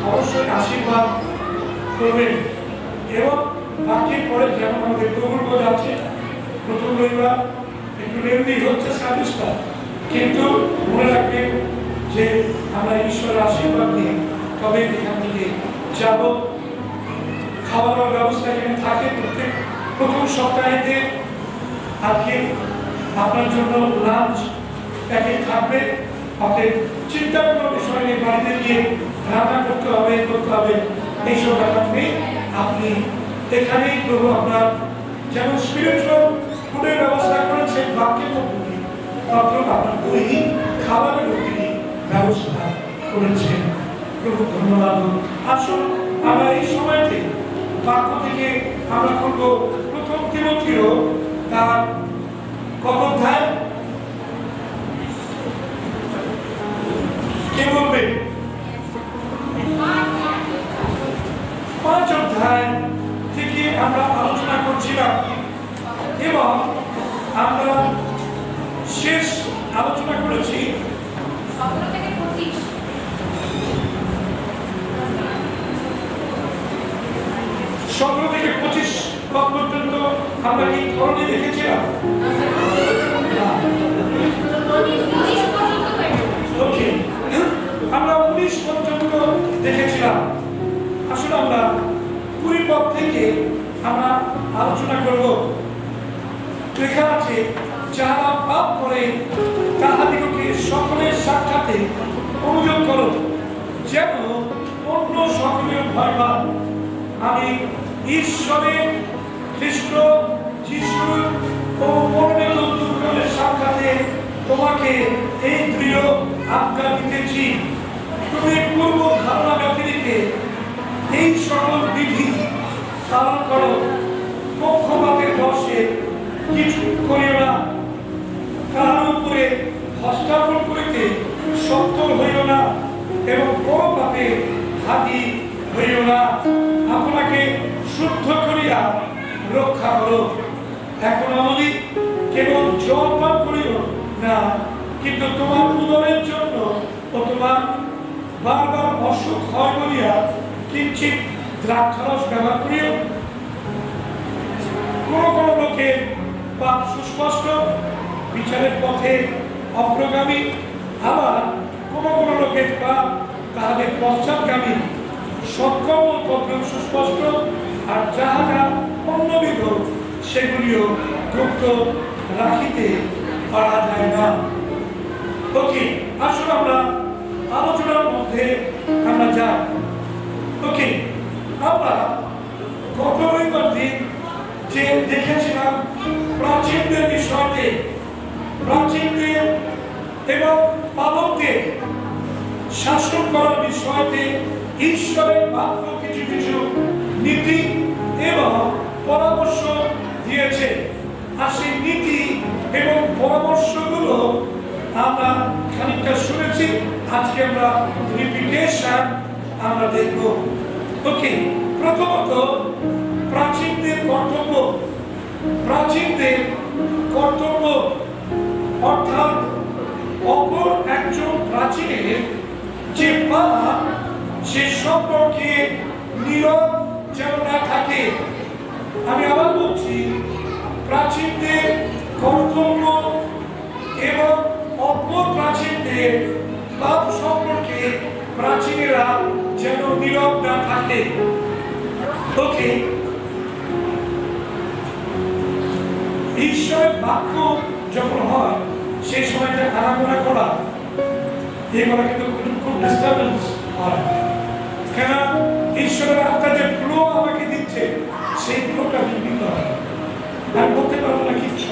অবশ্যই আশীর্বাদ করবেন এবং বাকি পরে যেমন আমাদের প্রকল্প যাচ্ছে প্রথম রবিবার একটু লেন্দি হচ্ছে সার্ভিসটা, কিন্তু মনে রাখবেন যে আমরা ঈশ্বরের আশীর্বাদ নিয়ে তবে এখান থেকে যাব। খাওয়া দাওয়ার ব্যবস্থা এখানে থাকে প্রত্যেক প্রথম সপ্তাহেতে। আজকে আপনার জন্য লাঞ্চ প্যাকেট থাকবে। আপনার চিন্তা কোনো বিষয় নিয়ে বাড়িতে গিয়ে রান্না করতে হবে এইসব ব্যাপার নেই। আপনি এখানেই প্রভু আপনার যেমন স্পিরিচুয়াল ফুডের ব্যবস্থা করেছেন বাক্যের মধ্যে দিয়ে, আপনার দৈহিক খাবারের মধ্যে ব্যবস্থা করেছেন। প্রভু ধন্যবাদ। আসুন আমরা এই সময়তে বাক্য থেকে আমরা করব প্রথম তিমথিও তার কত অধ্যায় কে বলবে? 5 অধ্যায় থেকে আমরা আলোচনা করছিলাম এবং আমরা শেষ আলোচনা করেছি 17 থেকে 25 পদ পর্যন্ত আমরা কি ধরনের দেখেছিলাম? আমরা 19 পর্যন্ত দেখেছিলাম। আসলে আমরা 20 পদ থেকে আমরা আলোচনা করব। লেখা আছে, যারা পাপ করে তাহাদিগকে সকলের সাক্ষাতে অনুযোগ করো, যেন অন্য সকলের ভয় পান। আমি ঈশ্বরের খ্রিস্ট যিশুর ও মনোনীত দূতগণের সাক্ষাতে তোমাকে এই দৃঢ় আজ্ঞা দিতেছি, তুমি পূর্ব ধারণা ব্যতিরেকে এই সকল বিধি পালন করো। পক্ষপাতের বশে কিছু করিও না, কারোর উপরে হস্তাপন করিতে সত্তর হইও না এবং বড় পাপে হাতি হইও না। আপনাকে শুদ্ধ করিয়া রক্ষা করো। এখন আমাদের কেবল জল পান করিও না, কিন্তু তোমার উদরের জন্য ও তোমার বারবার অসুখ হয় বলিয়া কিঞ্চিত দ্রাক্ষারস ব্যবহার করিও। কোন লোকের পাপ সুস্পষ্ট, বিচারের পথে অগ্রগামী, আবার কোন লোকের পাপ তাহাদের পশ্চাৎগামী। সৎকর্ম প্রথম সুস্পষ্ট, আর যাহা যা অন্যবিধ সেগুলিও গুপ্ত রাখিতে পারা যায় না। ওকে, আসলে আমরা আলোচনার মধ্যে আমরা যাই। ওকে, আমরা গত রবিবার দিন যে দেখেছিলাম প্রাচীনদের বিষয়তে, প্রাচীনদের এবং পালকদের শাসন করার বিষয়তে ঈশ্বরের বাক্য কিছু কিছু নীতি এবং পরামর্শ দিয়েছে। আর সেই নীতি এবং পরামর্শগুলো আমরা খানিকটা শুনেছি। আজকে আমরা রিপিটেশন আমরা দেখব। ওকে, প্রথমত প্রাচীনদের কর্তব্য। প্রাচীনদের কর্তব্য অর্থাৎ অপর একজন প্রাচীনের যে পাপ সে সম্পর্কে নীরব যেন না থাকে। আমি আবার বলছি, প্রাচীনদের কর্তব্য এবং অপর প্রাচীনদের পাপ সম্পর্কে প্রাচীনেরা যেন নীরব না থাকে। ওকে, ঈশ্বরের বাক্য যখন হয় সেই সময়টা আরাধনা করা এগুলো কিন্তু খুব ডিস্টার্বেন্স হয়। কেন? ঈশ্বরের আত্মা যে ফ্লো আমাকে দিচ্ছে সেই ফ্লোটা বিঘ্নিত হয়। আমি বলতে পারবো না কিচ্ছু,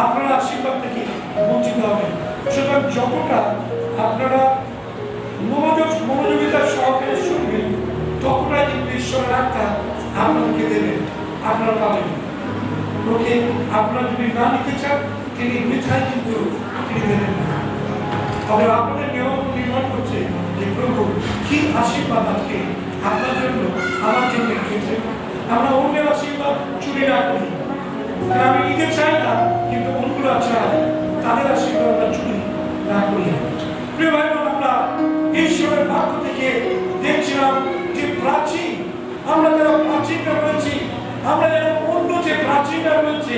আপনারা আশীর্বাদ থেকে বঞ্চিত হবে। সুতরাং যতটা আপনারা মনোযোগিতার সহকারে শুনবেন ততটাই কিন্তু ঈশ্বরের আত্মা আপনাদেরকে দেবেন, আপনারা পাবেন। ওকে, আপনারা যদি না নিতে চান তিনি মিঠাই কিন্তু তিনি দেবেন না। তবে আপনাদের নিয়ম নির্ভর করছে যে প্রভু কি আশীর্বাদ আজকে আপনার জন্য আমার জন্য রেখেছে। আমরা অন্যের আশীর্বাদ চুরি না করি। আমি নিজে চাই না, কিন্তু অন্যরা চায় তাদের আশীর্বাদ আমরা চুরি না করি। প্রিয় ভাই বোন, আমরা ঈশ্বরের বাক্য থেকে আমরা যারা প্রাচীনরা রয়েছি, আমরা যারা অন্য যে প্রাচীনরা রয়েছে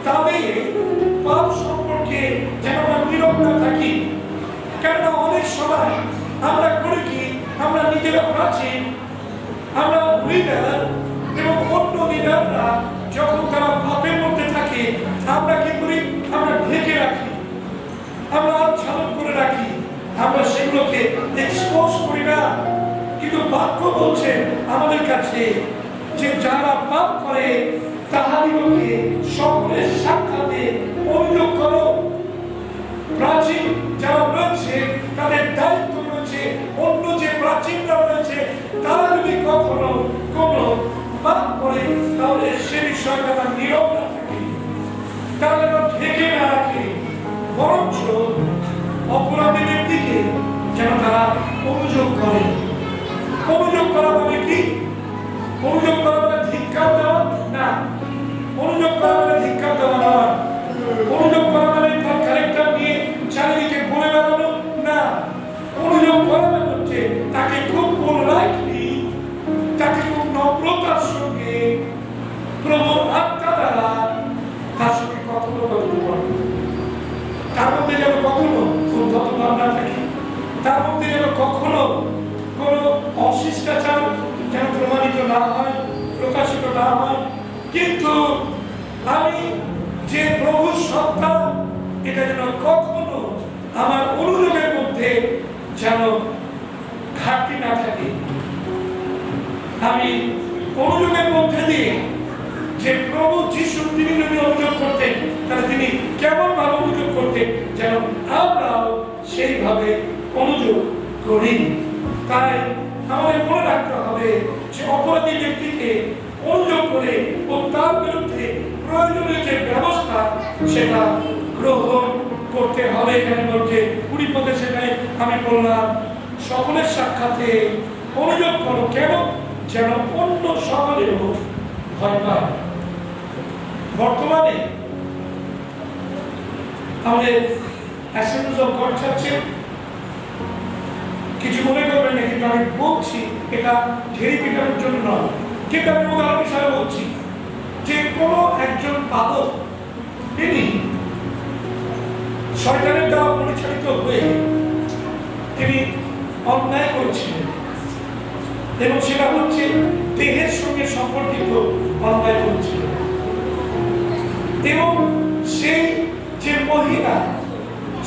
তাদের পাপ সম্পর্কে যেন আমরা নীরব না থাকি। কেননা অনেক সময় আমরা করি কি, আমরা নিজেরা প্রাচীন, আমরা লিডার এবং অন্য লিডাররা যখন তারা পাপের মধ্যে থাকে আমরা কি করি, আমরা ঢেকে রাখি, আমরা আচ্ছাদন করে রাখি, আমরা সেগুলোকে এক্সপোজ করি না। কিন্তু বাক্য বলছে আমাদের কাছে যে যারা পাপ করে তাহাদিগকে সকলের সাক্ষাতে অভিযোগ করো। প্রাচীন যারা রয়েছে তাদের দায়িত্ব রয়েছে, অন্য যে প্রাচীনরা রয়েছে তারা যদি কখনো কোনো পাপ করে তাহলে সে বিষয়টা তারা নীরব না থাকে, তারা যেন ঢেকে না রাখে, বরঞ্চ অপরাধী ব্যক্তিকে যেন তারা অভিযোগ করে। অভিযোগ করা মানে কি? অভিযোগ করা মানে ধিক্কার দেওয়া না। অভিযোগ করা মানে ধিক্কার দেওয়া নয়। অভিযোগ করা মানে তার ক্যারেক্টার নিয়ে চারিদিকে বলে বেড়ানো না। অভিযোগ করা মানে হচ্ছে তাকে খুব পোলাইটলি, তাকে খুব নম্রতার সঙ্গে প্রভুর আত্মা দ্বারা তার সঙ্গে কথোপকথন করা। তার মধ্যে যেন কখনো উদ্ধত ভাব না থাকে, তার মধ্যে যেন কখনো কোনো অশিষ্টাচার যেন প্রমাণিত না হয়, প্রকাশিত না হয়। কিন্তু আমি যে প্রভুর সত্তা এটা যেন কখনো আমার অনুযোগের মধ্যে যেন ঘাটতি না থাকে। আমি অনুযোগের মধ্যে দিয়ে যে প্রভু যিশু তিনি যদি অনুযোগ করতেন তাহলে তিনি কেমন ভাবে অনুযোগ করতেন যেন আমরাও সেইভাবে অনুযোগ করি। তাই আমাদের মনে রাখতে হবে যে অপরাধী ব্যক্তিকে অনুযোগ করে ও তার বিরুদ্ধে প্রয়োজনীয় যে ব্যবস্থা সেটা গ্রহণ করতে হবে। এখানে বলছে 20 পদে সেটাই আমি বললাম, সকলের সাক্ষাতে অনুযোগ করো। কেন? যেন অন্য সকলেও ভয় পায়। বর্তমানে আমাদের অ্যাসেম্বলিজ অফ গড চার্চে কিছু মনে করবেন না, কিন্তু আমি বলছি এটা ঢেরি পিটানোর জন্য নয়, কিন্তু আমি উদাহরণ হিসাবে বলছি যে কোনো একজন পাদক তিনি শয়তানের দ্বারা পরিচালিত হয়ে তিনি অন্যায় করেছিলেন এবং সেটা হচ্ছে দেহের সঙ্গে সম্পর্কিত অন্যায় করেছিলেন। এবং সেই যে মহিলা,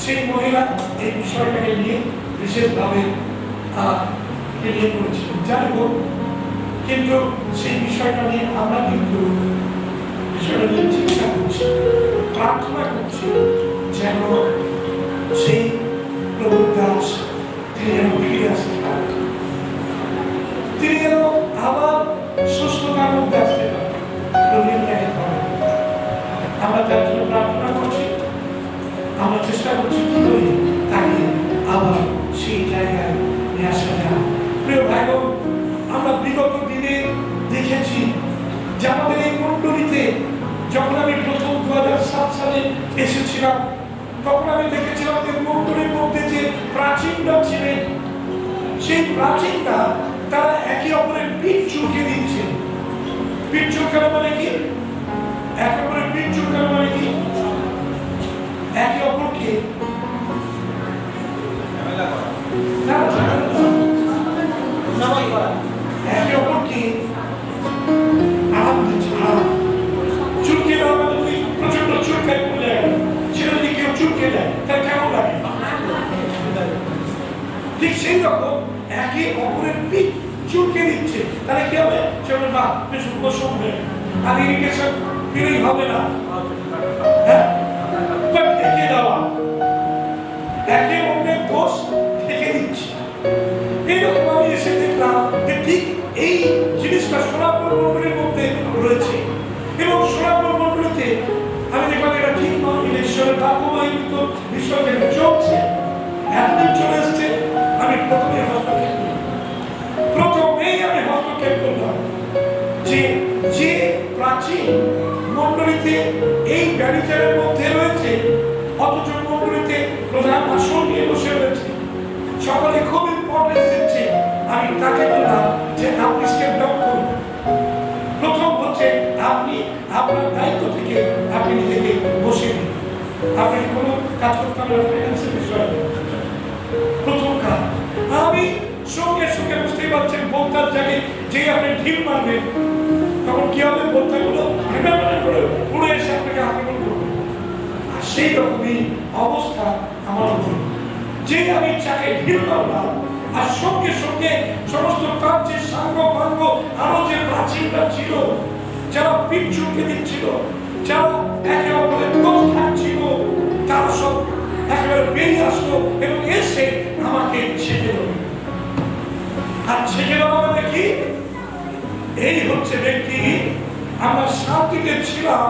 সেই মহিলা এই বিষয়টাকে নিয়ে বিশেষভাবে নিয়ে করেছিলেন। যাই হোক, কিন্তু সেই বিষয়টা নিয়ে আমরা কিন্তু বিষয়টা নিয়ে চিন্তা করছি, প্রার্থনা করছি যেন সেই প্রভু দাস তিনি যেন ফিরে আসতে পারেন, তিনি যেন আবার সুস্থতার মধ্যে আসতে পারেন। আমরা তার জন্য প্রার্থনা করছি, আমরা চেষ্টা করছি কি করি তাকে আবার সেই জায়গায় নিয়ে আসা যায়। প্রিয় ভাই বোন, আমরা বিগত দিনে দেখেছি যে আমাদের এই মণ্ডলীতে যখন আমি প্রথম 2007 সালে এসেছিলাম তখন আমি দেখেছিলাম যে মণ্ডলীর মধ্যে যে প্রাচীনরা ছিলেন সেই প্রাচীনরা তারা একে অপরের পিঠ চুলকে দিচ্ছে। পিঠ চুলকানো মানে কি? একে অপরের পিঠ চুলকানো মানে কি? একে অপরকে একে অপরকে আরাম দিচ্ছে। চুলকে দেওয়া মানে যদি প্রচন্ড চুলকায় পড়ে যায়, সেটা যদি কেউ চুলকে দেয় তাহলে কেমন লাগে? ঠিক সেই রকম একে অপরের পিঠ চুলকে দিচ্ছে, তাহলে কি হবে? সেটা না বেশ উপশম হয়ে আর ইরিগেশন ফিলিং হবে না। হ্যাঁ, ঢেকে দেওয়া, একে অপরের দোষ ঢেকে দিচ্ছে। এইরকম আমি এসে দেখলাম যে ঠিক এই জিনিসটা সোনাপুর মন্ডলীর মধ্যে রয়েছে এবং সোনাপুর মন্ডলীতে আমি দেখলাম এটা ঠিক নয়। ঈশ্বরের বাক্যবাহিত বিষয় যেটা চলছে এতদিন চলে এসছে। আমি প্রথমেই আমি হস্তক্ষেপ করলাম যে যে প্রাচীন মন্ডলীতে এই ব্যারিচারের মধ্যে রয়েছে অথচ মন্ডলীতে প্রধান আসন নিয়ে বসে রয়েছে, সকলে খুব ইম্পর্টেন্স দিচ্ছে। আমি তাকে বললাম যে আপনি স্টেপ ডাউন করুন, কাজ করতাম ফাইন্যান্সের বিষয়ে। প্রথম কাজ আমি সঙ্গে সঙ্গে বুঝতেই পারছেন বোলতার জায়গায় যেই আপনি ঢিল মারবেন তখন কি হবে, বোলতাগুলো করে উড়ে এসে আপনাকে আক্রমণ করবে। আর সেই রকমই অবস্থা আমার উপর। যে আমি চাকে ঢিল মারলাম আর সঙ্গে সঙ্গে সমস্ত তার যে সাঙ্গ ভাঙ্গ আরো যে প্রাচীনটা ছিল, যারা পিঠ চুলকে দিচ্ছিল, যারা একে অপরের দোষ থাকছিল, তারা সব একেবারে বেরিয়ে আসলো এবং এসে আমাকে ছেড়ে দেবে। আর ছেড়ে দেওয়া মানে কি? এই হচ্ছে ব্যক্তি, আমরা শান্তিতে ছিলাম,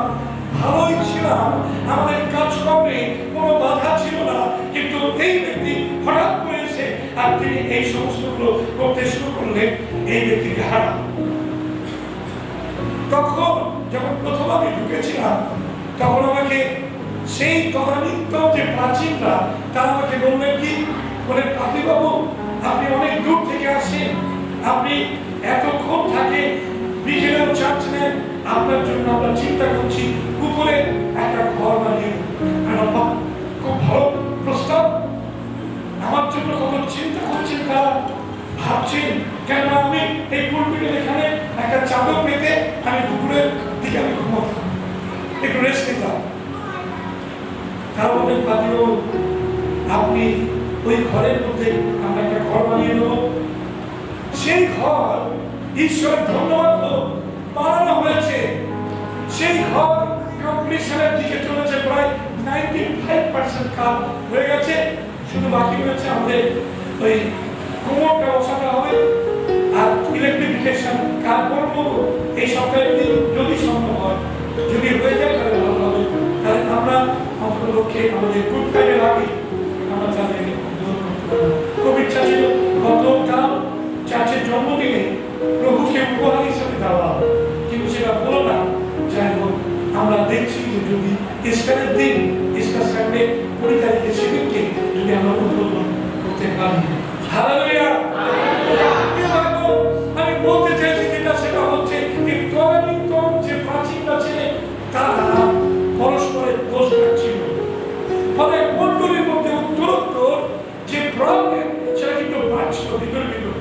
ভালোই ছিলাম, আমাদের কাজকর্মে কোনো বাধা ছিল না, কিন্তু এই ব্যক্তি হঠাৎ করে এসে আর তিনি এই সমস্তগুলো করতে শুরু করলেন, এই ব্যক্তিকে হারান। তখন যখন প্রথম আমি ঢুকেছিলাম তখন আমাকে সেই তদানীন্তন যে প্রাচীনরা তারা আমাকে বললেন কি, বলে পাতিবাবু আপনি অনেক দূর থেকে আসেন, আপনি এতক্ষণ থাকে বিকেলেও চার্জ নেন, আপনার জন্য আমরা চিন্তা করছি উপরে একটা ঘর বানিয়ে। খুব ভালো প্রস্তাব, আমার জন্য কত চিন্তা করছেন তারা, ভাবছেন কেন আমি এই পুলপিটের এখানে একটা চাদর পেতে আমি দুপুরের দিকে আমি ঘুমাতাম, একটু রেস্ট নিতাম। তারা বলেন পাতিবাবু আপনি ওই ঘরের মধ্যে আমরা একটা ঘর বানিয়ে দেবো। সেই ঘর ঈশ্বরের ধন্যবাদ বানানো হয়েছে, সেই ঘর কমপ্লিশনের দিকে চলেছে, প্রায় 95% কাজ হয়ে গেছে, শুধু বাকি রয়েছে আমাদের ওই কোমরটা বসাতে হবে আর ইলেকট্রিফিকেশন কাজ করবো এই সপ্তাহের দিন যদি সম্ভব হয়, যদি হয়ে যায় তাহলে ভালো হবে। তাহলে আমরা অন্তত লক্ষ্যে আমাদের গুড ফ্রাইডের আগে আমরা তাদেরকে খুব ইচ্ছা ছিল গতকাল চার্চের জন্মদিনে প্রভুকে উপহার হিসাবে দেওয়া, কিন্তু সেটা হলো না। যাই হোক আমরা দেখছি যে যদি ইস্টারের দিন, ইস্টার সানডে 20 তারিখে সেদিনকে যদি আমরা উদ্বোধন করতে পারি, হালেলুয়া। আমি বলতে চাইছি যেটা সেটা হচ্ছে যে তদানীন্তন যে প্রাচীনরা ছিলেন তারা পরস্পরের দোষ রাখছিল, ফলে মণ্ডলীর মধ্যে উত্তরোত্তর যে প্রবলেম সেটা কিন্তু বাড়ছিল ভিতরে ভিতরে।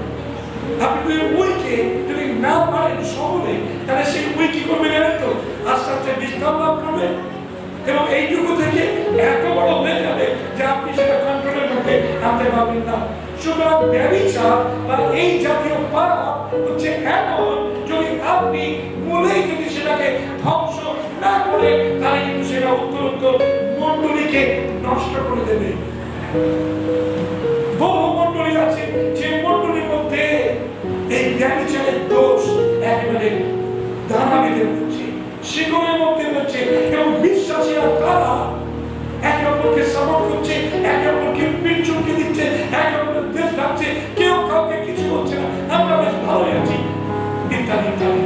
আপনি যদি উইকে যদি না পারেন সকলে, তাহলে সেই উইক কি করবে জানেন তো, আস্তে আস্তে বিস্তার লাভ করবে এবং এইটুকু থেকে এত বড় হয়ে যাবে যে আপনি সেটা কন্ট্রোলের মধ্যে আনতে পারবেন না। সুতরাং ব্যভিচার বা এই জাতীয় পাপ হচ্ছে এমন, যদি আপনি মূলেই যদি সেটাকে ধ্বংস না করে তাহলে কিন্তু সেটা উত্তরোত্তর মণ্ডলীকে নষ্ট করে দেবে। বহু মণ্ডলী আছে যে মণ্ডলীর মধ্যে এই ব্যভিচারের দোষ একেবারে দানা বেঁধে উঠছে, শিকড়ের মধ্যে হচ্ছে এবং বিশ্বাসীরা তারা একে অপরকে সাপোর্ট করছে, একে অপরকে পিঠ চুলকে দিচ্ছে, একে অপরের দেশ ডাকছে, কেউ কাউকে কিছু হচ্ছে না, আমরা বেশ ভালোই আছি ইত্যাদি ইত্যাদি।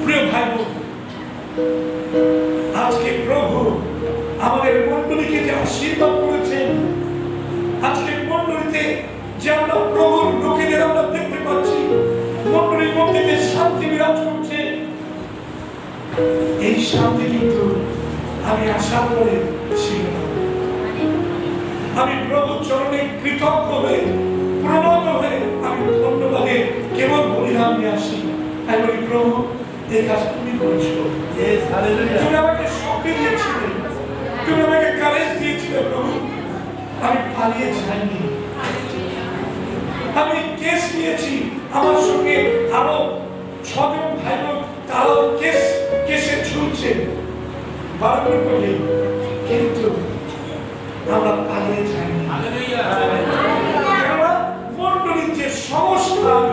প্রিয় ভাই বোন, আজকে প্রভু আমাদের মণ্ডলীকে যে আশীর্বাদ করেছেন, আজকে মণ্ডলীতে যে আমরা প্রভুর লোকেদের আমরা দেখতে পাচ্ছি, মণ্ডলীর মধ্যে যে শান্তি বিরাজ করছে, এই শান্তি কিন্তু আমি আশা করে ছিল না। আমি প্রভুর চরণে কৃতজ্ঞ হয়ে প্রণত হয়ে আমি ধন্যবাদে কেবল বলিদান নিয়ে আসি। আমি বলি প্রভু এই কাজ তুমি করেছো, তুমি আমাকে শক্তি দিয়েছিলে, তুমি আমাকে কারেজ দিয়েছিলে প্রভু, আমি পালিয়ে যাইনি, আমি কেস নিয়েছি, আমার সঙ্গে আরো 6 জন ভাই বোন তারাও কেসে ঝুলছে বারবার করে, কিন্তু আমরা পালিয়ে যাইনি। মণ্ডলীর যে সংস্কার,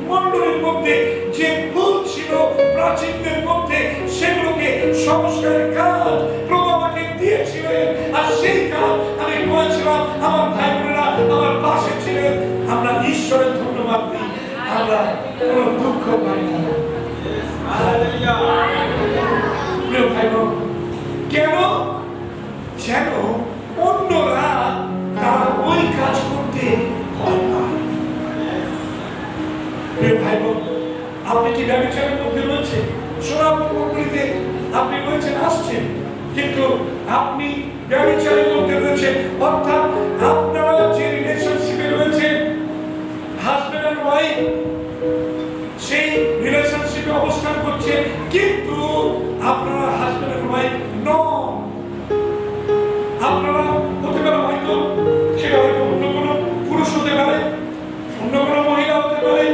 মণ্ডলীর মধ্যে যে ভুল ছিল প্রাচীনদের মধ্যে, সেগুলোকে সংস্কারের কাজ প্রভু আমাকে দিয়েছিলেন, আর সেই কাজ আমি করেছিলাম। আমার ভাই বোনেরা আমার পাশে ছিলেন, আমরা ঈশ্বরের ধন্যবাদ দিই, আমরা কোনো দুঃখ পাই না। প্রিয় ভাই বোন, কেন যেন অন্যরা তারা ওই কাজ করতে ভয় পায়। প্রিয় ভাই বোন, আপনি কি ব্যবচারের মধ্যে রয়েছে? সোনাপুর মন্দিরে আপনি রয়েছেন, আসছেন, কিন্তু আপনি ব্যভিচারের মধ্যে রয়েছেন, অর্থাৎ আপনারা যে রিলেশনশিপে রয়েছেন হাজবেন্ড এন্ড ওয়াইফ, সেই রিলেশনশিপে অবস্থান করছে, কিন্তু আপনারা হাজবেন্ড এন্ড ওয়াইফ নন। আপনারা হতে পারে হয়তো সেটা হয়তো অন্য কোনো পুরুষ হতে পারে, অন্য কোনো মহিলা হতে পারে,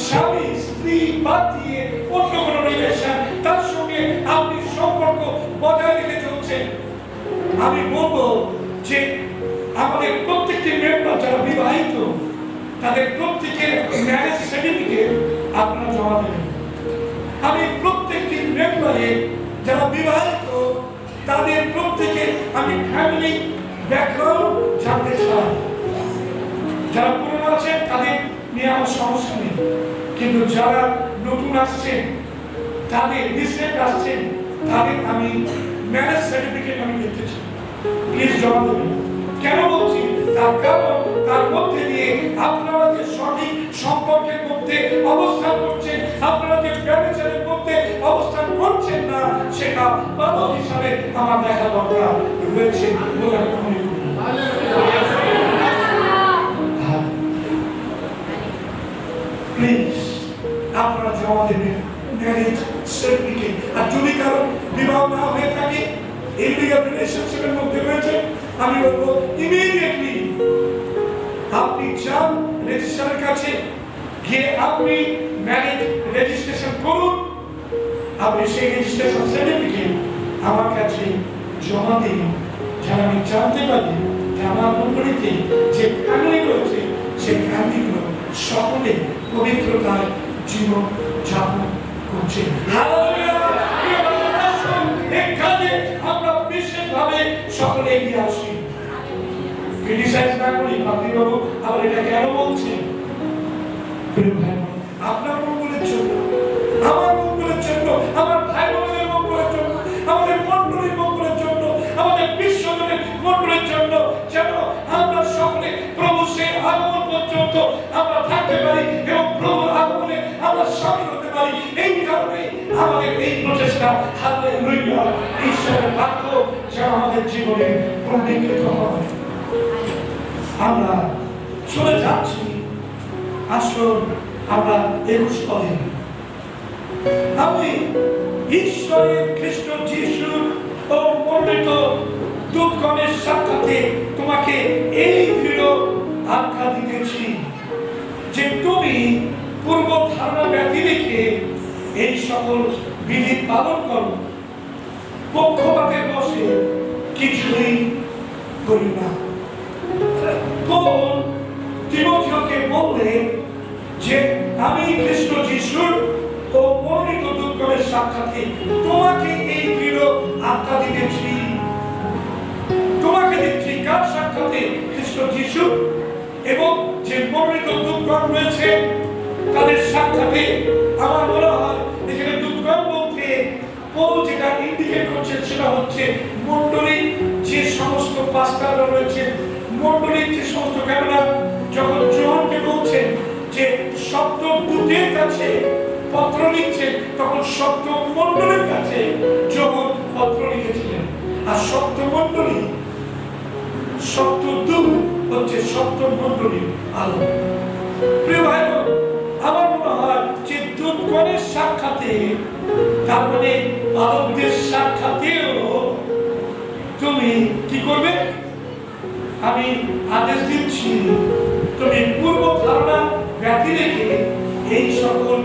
স্বামী স্ত্রী বাদ দিয়ে অন্য কোনো রিলেশন, তার সঙ্গে আপনি সম্পর্ক বজায় রেখে চলছেন। আমি বলবো যে আমাদের প্রত্যেকটি মেম্বার যারা বিবাহিত তাদের প্রত্যেকের ম্যারেজ সার্টিফিকেট আপনারা জমা দেবেন। আমি প্রত্যেকটি মেম্বারে যারা বিবাহিত তাদের প্রত্যেকের আমি ফ্যামিলি ব্যাকগ্রাউন্ড জানতে চাই। যারা পুরনো আছেন তাদের নিয়ে আমার সমস্যা নেই, কিন্তু যারা নতুন আসছেন, তাদের রিসেন্ট আসছেন, তাদের আমি ম্যারেজ সার্টিফিকেট আমি দেখতে চাই। প্লিজ জমা দেবেন। কেন বলছি? তার কারণ তার মধ্যে দিয়ে আপনারা যে সঠিক সম্পর্কের মধ্যে অবস্থান করছেন, আপনারা যে ব্যভিচারের মধ্যে অবস্থান করছেন না, সেটা বালক হিসাবে আমার দেখা দরকার রয়েছে বলে আমি মনে করি। প্লিজ আপনারা জমা দেবেন ম্যারেজ সার্টিফিকেট। আর যদি কারো বিবাহ না হয়ে থাকে, ইলিগাল রিলেশনশিপের মধ্যে রয়েছে, আমি বলবো ইমিডিয়েটলি আপনি যান রেজিস্ট্রারের কাছে, গিয়ে আপনি ম্যারেজ রেজিস্ট্রেশন করুন। আপনি সেই রেজিস্ট্রেশন সার্টিফিকেট আমার কাছে জমা দিন, যেন আমি জানতে পারি যে আমার মন্ডলীতে যে ফ্যামিলি রয়েছে সেই ফ্যামিলিগুলো সকলে পবিত্রতায় জীবন যাপন করছে। আমরা বিশেষভাবে সকলে এগিয়ে আসি, ক্রিটিসাইজ না করি। আপনি বাবু আবার এটা কেন বলছেন? আপনার মঙ্গলের জন্য, আমার মঙ্গলের জন্য, আমার ভাই বোনের মঙ্গলের জন্য, আমাদের মন্ডলীর মঙ্গলের জন্য, আমাদের বিশ্বজনের মঙ্গলের জন্য, যেন আমরা সকলে প্রভু সেই আগমন পর্যন্ত আমরা থাকতে পারি এবং প্রভুর আগমনে আমরা সামিল হতে পারি। এই কারণে আমাদের এই প্রচেষ্টা, হালেলুয়া, ঈশ্বরের বাক্য যেন আমাদের জীবনে প্রতিষ্ঠিত হয়। আমরা চলে যাচ্ছি, আসুন আমরা 21 পদে আমি ঈশ্বরের খ্রিস্ট যিশুর ও মনোনীত দূতগণের সাক্ষাতে তোমাকে এই দৃঢ় আজ্ঞা দিতেছি যে তুমি পূর্ব ধারণা ব্যতি রেখে এই সকল বিধি পালন করো, পক্ষপাতের বশে কিছুই করি না। পৌল তিমোথেওকে বললেন যে আমি খ্রিস্ট যিশুর ও মনোনীত দূতগণের সাক্ষাতে তোমাকে এই দৃঢ় আজ্ঞা দিতেছি। তোমাকে দিচ্ছি কার সাক্ষাতে? খ্রিস্ট যিশু এবং যে মনোনীত দূতগণ রয়েছে তাদের সাক্ষাতে। আমার মনে হয় এখানে দূতগণ বলতে পৌল যেটা ইন্ডিকেট করছে সেটা হচ্ছে মণ্ডলীর যে সমস্ত পাস্টাররা রয়েছে, মণ্ডলীর যে সমস্ত ক্যামেরা। যখন যোহানকে বলছেন যে সপ্তম দূতের কাছে পত্র লিখছেন, তখন সপ্তম মণ্ডলীর কাছে যোহান পত্র লিখেছিলেন। আর সপ্তম মণ্ডলী, সপ্তম দূত হচ্ছে সপ্তম মণ্ডলীর আলো। প্রিয় ভাই বোন, আমার মনে হয় যে দূতগণের সাক্ষাতে, তার মানে বালকদের সাক্ষাতেও তুমি কি করবে? আমি আদেশ দিচ্ছি তুমি পূর্ব ধারণা ব্যতি রেখে এই সকল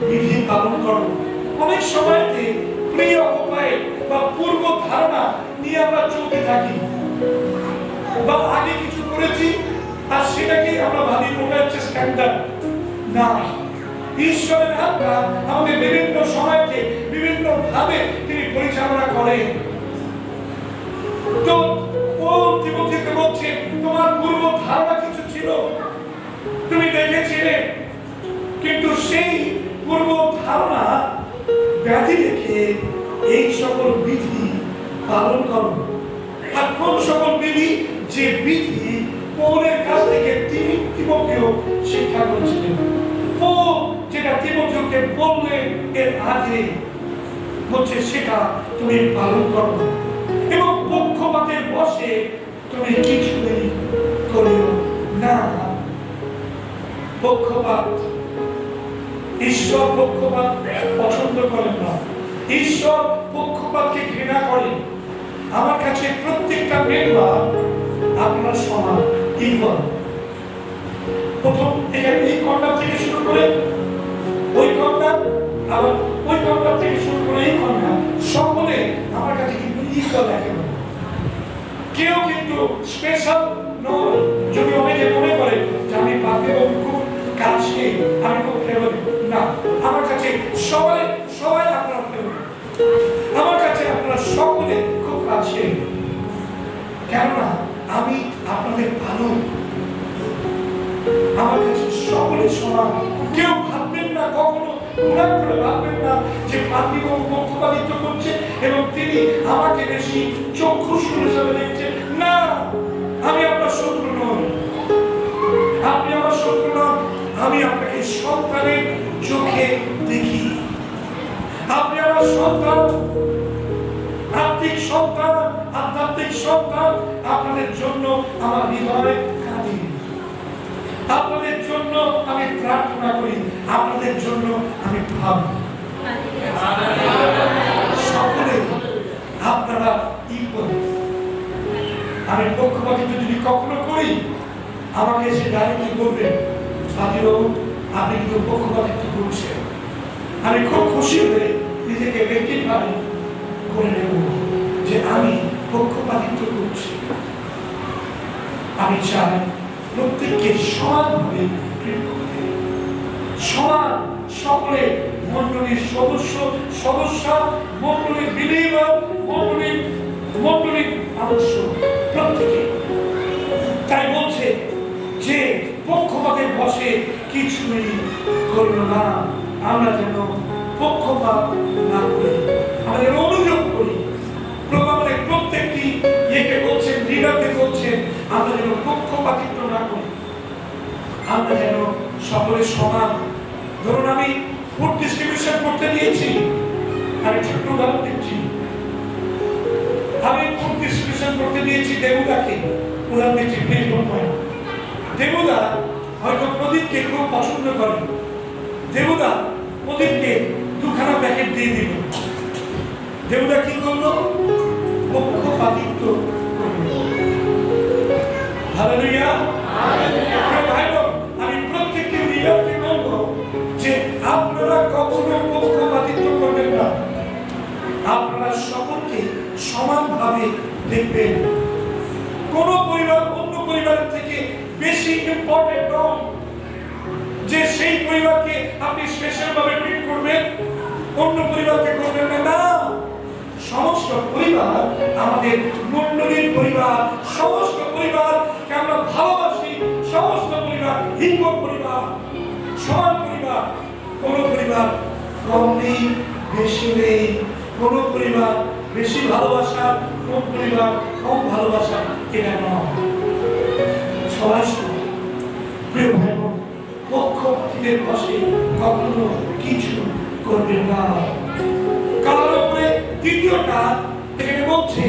বিধি পালন করো। অনেক সময়তে প্রি অকুপাইড বা পূর্ব ধারণা নিয়ে আমরা চলতে থাকি, বা আগে কিছু করেছি আর সেটাকে আমরা ভাবি ওটা হচ্ছে স্ট্যান্ডার্ড। না, ঈশ্বরের আত্মা আমাদের বিভিন্ন সময়কে বিভিন্ন ভাবে তিনি পরিচালনা করেন। তো ও তিমোথেওকে বলছে তোমার পূর্ব ধারণা কিছু ছিল, তুমি দেখেছিলে, কিন্তু সেই পূর্ব ধারণা ব্যাধি রেখে এই সকল বিধি পালন করো। আর কোন সকল বিধি? যে বিধি পৌলের কাছ থেকে তিমোথেও শিক্ষা করেছিলেন। পৌল যেটা তিমোথেওকে বললেন এর আগে হচ্ছে সেটা তুমি পালন করো। এবং পক্ষপাতের বশে তুমি কিছুই করিও না। পক্ষপাত, ঈশ্বর পক্ষপাত পছন্দ করেন না, ঈশ্বর পক্ষপাতকে ঘৃণা করেন। আমার কাছে প্রত্যেকটা মেম্বার আপনার সমান, ইকুয়াল। প্রথম এখানে এই কর্নার থেকে শুরু করে ওই কর্নার, আবার ওই কর্নার থেকে শুরু করে এই কর্নার, সকলে আমার কাছে কিন্তু ইকুয়াল একেবারে। কেউ কিন্তু স্পেশাল নয়। যদি অনেকে মনে করে যে আমি পাপে খুব কাছে, আমি খুব ফেভারিট, না, আমার কাছে সবাই সবাই আপনার ফেভারিট। আমার কাছে আপনারা সকলে খুব কাছে, কেননা আমি আপনাদের ভালো। আমার কাছে সকলে সমান। কেউ ভাববেন না, কখনো ঘোরা করে ভাববেন না যে পাপি পক্ষপাতিত্ব করছে এবং তিনি আমাকে বেশি চক্ষুষ্মান হিসাবে দেখছেন। না, আমি আপনার শত্রু নই, আপনি আমার শত্রু নন। আমি আপনাকে সন্তানের চোখে দেখি। আপনি আমার সন্তান, আত্মিক সন্তান, আধ্যাত্মিক সন্তান। আপনাদের জন্য আমার হৃদয় কাঁদে, আপনাদের জন্য আমি প্রার্থনা করি, আপনাদের জন্য আমি ভাবি। সকলে আপনারা ইকুয়াল। আমি পক্ষপাতিত্ব যদি কখনো করি, আমাকে এসে ডাইরেক্টলি বলবেন, সাথীবাবু আপনি কিন্তু পক্ষপাতিত্ব করছেন। আমি খুব খুশি হয়ে নিজেকে ব্যক্তিভাবে করে নেব যে আমি পক্ষপাতিত্ব করছি। আমি চাই প্রত্যেককে সমানভাবে ট্রিট করতে, সমান। সকলে মন্ডলীর সদস্য, মন্ডলীর বিলিভার, মন্ডলীর আদর্শ প্রত্যেকে। তাই বলছে যে পক্ষপাতের বশে কিছুই করল না। আমরা যেন পক্ষপাত না করি, আমাদের অনুযোগ করি। প্রভু আমাদের প্রত্যেকটি ইয়েকে বলছেন, লিডারকে বলছেন, আমরা যেন পক্ষপাতিত্ব না করি, আমরা যেন সকলে সমান। ধরুন আমি ফুড ডিস্ট্রিবিউশন করতে দিয়েছি, আমি ছোট্ট উদাহরণ দিচ্ছি। আমি ফুড ডিস্ট্রিবিউশন করতে দিয়েছি দেবুদাকে, উদাহরণ দিচ্ছি, প্লিজ ডোন্ট মাইন্ড। দেবুদা হয়তো প্রদীপকে খুব পছন্দ করে। দেবুদা প্রদীপকে দুখানা প্যাকেট দিয়ে দিল। দেবুদা কি করলো? পক্ষপাতিত্ব করলো। Hallelujah, hallelujah. আমি প্রত্যেককে লিডারকে বলবো যে আপনারা কখনো পক্ষপাতিত্ব করবেন না। আপনারা সকলকে সমানভাবে দেখবেন। কোন পরিবার অন্য পরিবারের থেকে বেশি ইম্পর্টেন্ট নয় যে সেই পরিবারকে আপনি স্পেশাল ভাবে ট্রিট করবেন, অন্য পরিবারকে করবেন না। না, সমস্ত পরিবার আমাদের মণ্ডলীর পরিবার, সমস্ত পরিবারকে আমরা ভালোবাসি। সমস্ত পরিবার হিন্দু পরিবার, সমান পরিবার। কোন পরিবার কম নেই, বেশি নেই। কোন পরিবার বেশি ভালোবাসা, কোন পরিবার কম ভালোবাসা, এটা নয়। সবাই প্রিয় ভাই বোন, পক্ষপাতিত্বের বশে কখনো কিছু করবেন না। কারোর উপরে, দ্বিতীয়টা এখানে বলছে,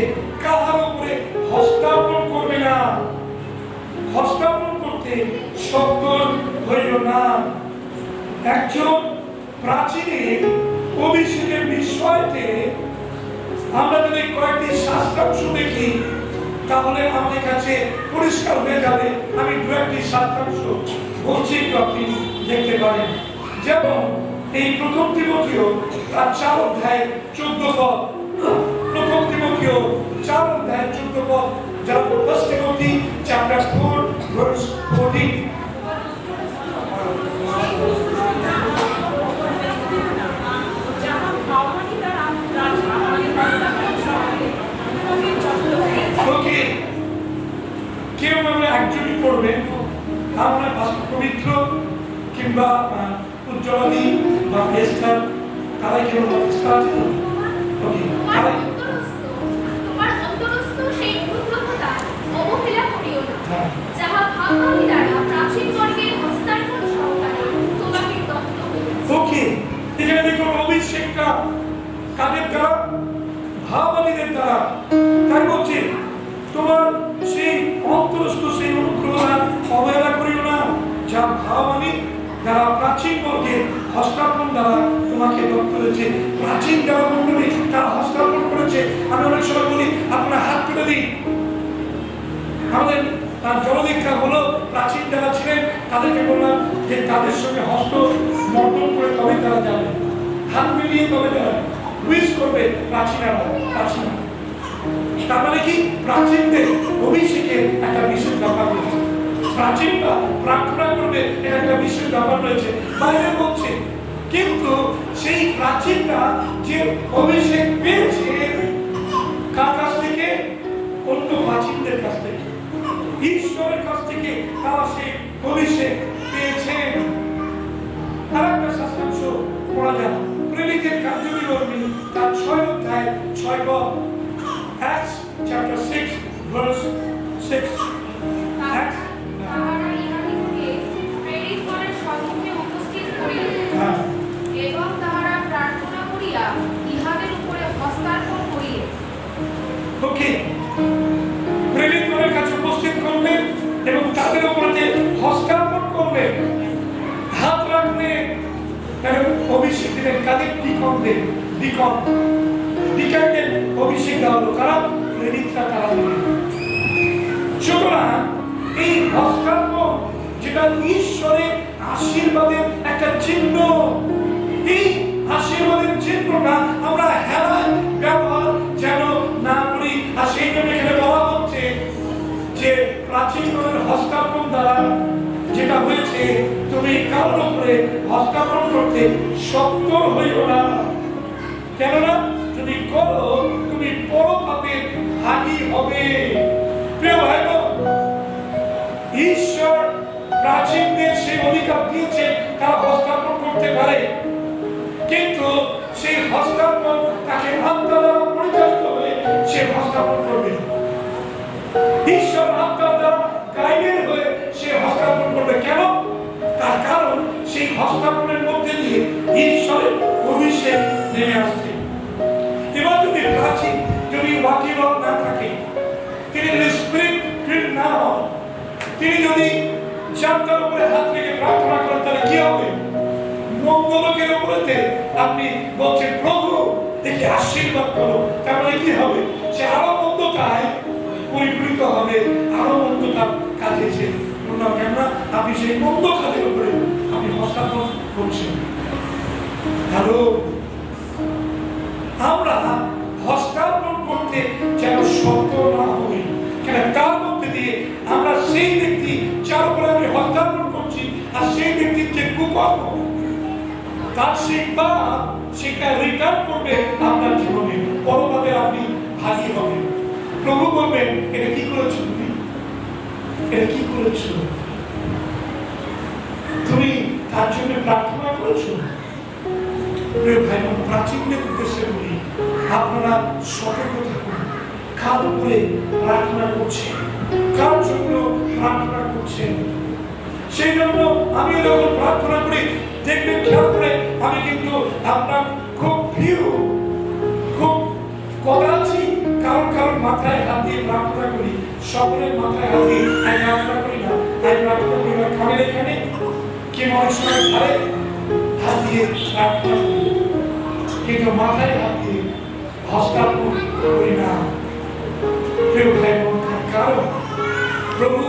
কারোর উপরে হস্তান্তর করবে না। হস্তান্তর করতে সত্তর হইল না। একজন প্রাচীনের অভিষেকের বিষয়তে আমরা যদি কয়েকটি শাস্ত্রাংশ দেখি তাহলে আমাদের কাছে পরিষ্কার হয়ে যাবে। আমি দু একটি শাস্ত্রাংশ বলছি, আপনি দেখতে পারেন। যেমন এই প্রথম তিমথিও তার 4 অধ্যায় 14 পদ, প্রথম তিমথিও 4 অধ্যায় 14 পদ, যা ফার্স্ট তিমথি চ্যাপ্টার 4 ভার্স 14। ওকে, কেউ আমরা একজনই পড়বেন, আমরা পবিত্র কিংবা উজ্জ্বলনী বা এস্থার, তারাই কেউ এস্থার আছে। ওকে, তারাই তোমার অন্তরস্থ সেই ক্ষুদ্রতা অবহেলা করিও না, যাহা ভাবনানি দ্বারা প্রাচীন বর্গের হস্তান্তর সহকারে তোমাকে দত্ত হইয়াছে। ওকে, এখানে দেখুন অভিষেকটা কাদের দ্বারা? ভাবানীদের দ্বারা। তাই বলছি তোমার সেই অন্তরস্থ সেই অনুগ্রহ অবহেলা করিও না, যা ভাবানী যারা প্রাচীন বর্গের হস্তাপন দ্বারা তোমাকে দত্ত করেছে। প্রাচীন যারা মন্ডলী তারা হস্তাপন করেছে। আমি অনেক সময় বলি আপনার হাত তুলে দিন। আমাদের তার জলদীক্ষা হলো প্রাচীন যারা ছিলেন তাদেরকে বললাম যে তাদের সঙ্গে হস্ত মর্দন করে তবে তারা যাবে, হাত মিলিয়ে তবে যারা উইশ করবে প্রাচীনরা। প্রাচীন তার মানে কি প্রাচীনদের অভিষেকের একটা বিশেষ ব্যাপার রয়েছে। প্রাচীনরা প্রার্থনা করবে এটা একটা বিশেষ ব্যাপার রয়েছে বাইরে বলছে। কিন্তু সেই প্রাচীনরা যে অভিষেক পেয়েছে কার কাছ থেকে? অন্য প্রাচীনদের কাছ থেকে, ঈশ্বরের কাছ থেকে তারা সেই অভিষেক পেয়েছেন। আর একটা শাস্ত্রাংশ পড়া যায় প্রেরিতের কার্যবিবরণী তার 6 অধ্যায় 6 পদ, Acts chapter 6 verse 6। তাহারা ইহাদিগকে প্রেরিতগণের সম্মুখে উপস্থিত করিল এবং তাহারা প্রার্থনা করিয়া ইহাদের উপরে হস্তার্পণ করিল। ওকে, প্রেরিতগণের কাছে উপস্থিত করলেন এবং তাদের উপরে হস্তার্পণ করলেন, হাত রাখলেন এবং অভিষেক দিলেন। কাদের? ডিকনদের। ডিকানদের অভিষেক দেওয়া হলো কারা? প্রেরিতরা তারা দিলেন। সুতরাং এই হস্তার্পণ যেটা ঈশ্বরের আশীর্বাদের একটা চিহ্ন, এই আশীর্বাদের চিহ্নটা আমরা হেলায় ব্যবহার যেন না করি। আর সেই জন্য এখানে বলা হচ্ছে যে প্রাচীনগণের হস্তার্পণ দ্বারা যেটা হয়েছে, তুমি কারোর উপরে হস্তার্পণ করতে সত্তর হইও না। কেননা যদি করো তুমি বড় পাপের ভাগী হবে। প্রিয় ভাই বোন, ঈশ্বর প্রাচীনদের সেই অধিকার দিয়েছেন তারা হস্তার্পণ করতে পারে, কিন্তু সেই হস্তার্পণ তাকে আত্মা দ্বারা পরিচালিত হয়ে সে হস্তার্পণ করবে। ঈশ্বর আত্মা দ্বারা গাইডেড হয়ে সে হস্তার্পণ করবে। কেন? তার কারণ সেই হস্তার্পণের মধ্যে দিয়ে ঈশ্বরের অভিষেক নেমে আসছে। এবার যদি প্রাচীন যদি ওয়াকিবল না থাকে, তিনি যদি স্পিরিট ফিল্ড না হন, তিনি যদি চারটার উপরে হাত রেখে প্রার্থনা করেন, তাহলে কি হবে? মঙ্গলকের উপরেতে আপনি বলছেন প্রভু একে আশীর্বাদ করো, তার মানে কি হবে? সে আরো মন্দতায় পরিপূরিত হবে, আরো মন্দতার কাজে সে কেননা আপনি সেই মন্দ কাজের উপরে আপনি হস্তার্পণ করছেন। হ্যালো, আমরা হস্তার্পণ করতে যেন শক্ত না হই, কেন তার মধ্যে দিয়ে আমরা সেই ব্যক্তি যার উপরে আমি হস্তার্পণ করছি আর সেই ব্যক্তির যে কুকর্ম তার শিক্ষা সেটা রিটার্ন করবে আপনার জীবনে, পরপাতে আপনি ভাগী হবেন। প্রভু বলবেন এটা কি করেছো তুমি, এটা কি করেছো তুমি, তার জন্য প্রার্থনা করেছো। প্রিয় ভাই বোন, প্রাচীনদের উদ্দেশ্যে বলি আপনারা সতর্ক থাকুন। কার উপরে প্রার্থনা করছেন, কার জন্য প্রার্থনা করছেন। সেই জন্য আমি যখন প্রার্থনা করি দেখবেন খেয়াল করে আমি কিন্তু আপনার খুব প্রিয় খুব কদাচি কারণ মাথায় হাত দিয়ে প্রার্থনা করি, সকলের মাথায় হাত দিয়ে আমি প্রার্থনা করি না। আমি প্রার্থনা করি না খামের এখানে কি মনে সময় ঘরে হাত দিয়ে প্রার্থনা করি, কিন্তু মাথায় হাত দিয়ে হস্তার্পণ করি না। প্রিয় ভাই বোন, কারণ প্রভু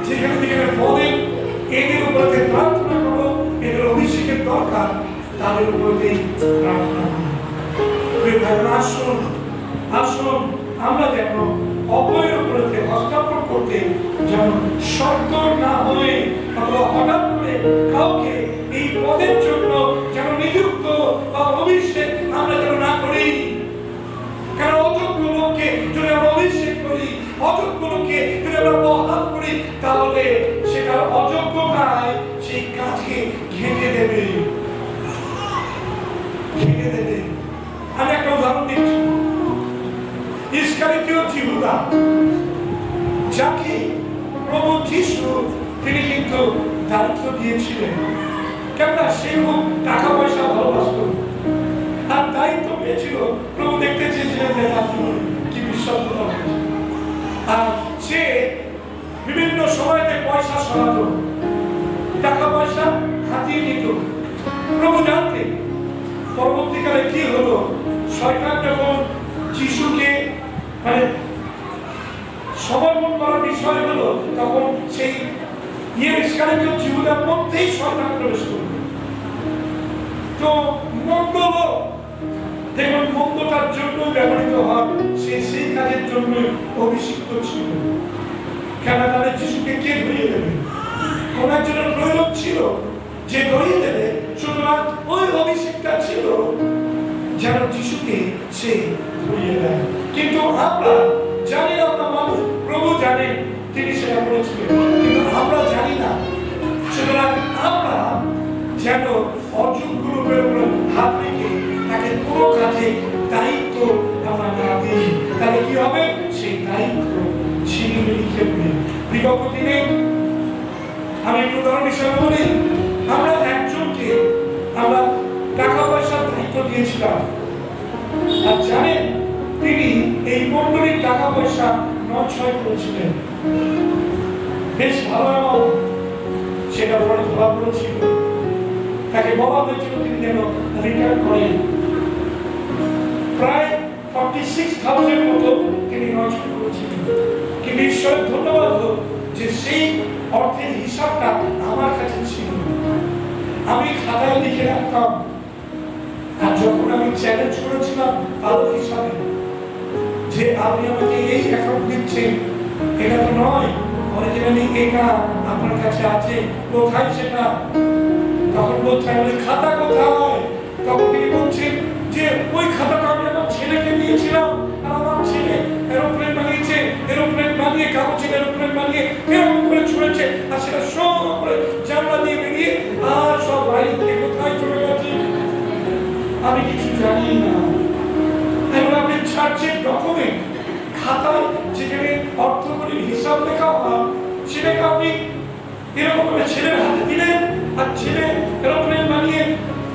যেখানে যেখানে বলেন এদের উপরে প্রার্থনা করো, এদের অভিষেকের দরকার, তাদের উপরে প্রার্থনা করো। প্রিয় ভাই বোন, আসুন আসুন আমরা যেন অপরের উপরে হস্তার্পণ করতে যেন শব্দ না হয়ে অথবা হঠাৎ করে কাউকে এই পদের জন্য যেন নিযুক্ত বা অভিষেক আমরা যেন না করি। কারণ অযোগ্য লোককে যদি আমরা অভিষেক করি, অযোগ্য লোককে যদি আমরা বহাল করি, তাহলে সেটার অযোগ্যতায় সেই কাজকে ঘেঁটে দেবে। আমি একটা উদাহরণ দিচ্ছি। ইস্কারিওতীয় জিহুদা, যাকে প্রভু যিশু তিনি কিন্তু দায়িত্ব দিয়েছিলেন, কেননা সে খুব টাকা পয়সা ভালোবাসত, আর দায়িত্ব পেয়েছিল, প্রভু দেখতে চেয়েছিলেন যে তার জীবনে কি বিশ্বস্ততা হয়েছে। আর সে বিভিন্ন সময়তে পয়সা সরাতো, টাকা পয়সা হাতিয়ে নিত। প্রভু জানতেন পরবর্তীকালে কি হলো। শয়তান যখন যিশুকে মানে সমর্পণ করার বিষয় হলো, তখন সেই ইস্কারিওত জিহুদার মধ্যেই শয়তান প্রবেশ করবে। তো মন্দ লোক, দেখুন মন্দটার জন্য ব্যবহৃত হয়, সে সেই কাজের জন্য অভিষিক্ত ছিল। কেন তাহলে যিশুকে কে ধরিয়ে দেবে? কোন একজনের প্রয়োজন ছিল যে ধরিয়ে দেবে। সুতরাং ওই অভিষেকটা ছিল যেন যিশুকে সে ধরিয়ে দেয়। কিন্তু আমরা জানি না, আমরা মানুষ, প্রভু জানেন তিনি সেটা করেছিলেন, কিন্তু আমরা জানি না। সুতরাং আমরা যেন অযোগ্য লোকের উপর হাত রেখে তাকে কোনো কাজে দায়িত্ব আমরা না দিই, তাহলে কি হবে? সেই দায়িত্ব ছিনিমিনি খেলবে। বিগত দিনে আমি একটু উদাহরণ হিসাবে বলি, আমরা একজনকে আমরা টাকা পয়সার দায়িত্ব দিয়েছিলাম, আর জানেন তিনি এই মন্ডলীর টাকা পয়সা নয় করেছিলেন। বেশ ভালো, সেটা বড় ধরা পড়েছিল। তাকে বলা হয়েছিল তিনি যেন রিটার্ন করেন। প্রায় 46,000 মতো তিনি নষ্ট করেছিলেন। কিন্তু ঈশ্বরের ধন্যবাদ হোক যে সেই অর্থের হিসাবটা আমার কাছে ছিল, আমি খাতায় লিখে রাখতাম। আর যখন আমি চ্যালেঞ্জ করেছিলাম পালক হিসাবে যে আপনি আমাকে এই অ্যাকাউন্ট দিচ্ছেন, এটা তো নয়, অরিজিনালি এটা আপনার কাছে আছে, কোথায় সেটা? তখন বলছেন খাতা কোথায়? তখন তিনি বলছেন যে ওই খাতাটা আমি আমার ছেলেকে দিয়েছিলাম, আর আমার ছেলে এরোপ্লেন বানিয়েছে, এরোপ্লেন বানিয়ে কাগজের এরোপ্লেন বানিয়ে এরকম করে ছুঁড়েছে, আর সেটা সব করে জানলা দিয়ে বেরিয়ে আর সব বাইরে থেকে কোথায় চলে গেছে আমি কিছু জানি না। এবার আপনি চার্চের ডকুমেন্ট খাতায় যেখানে অর্থকরীর হিসাব লেখা হয়, সেটাকে আপনি এরকম করে ছেলের হাতে দিলেন, আর ছেলে এরোপ্লেন বানিয়ে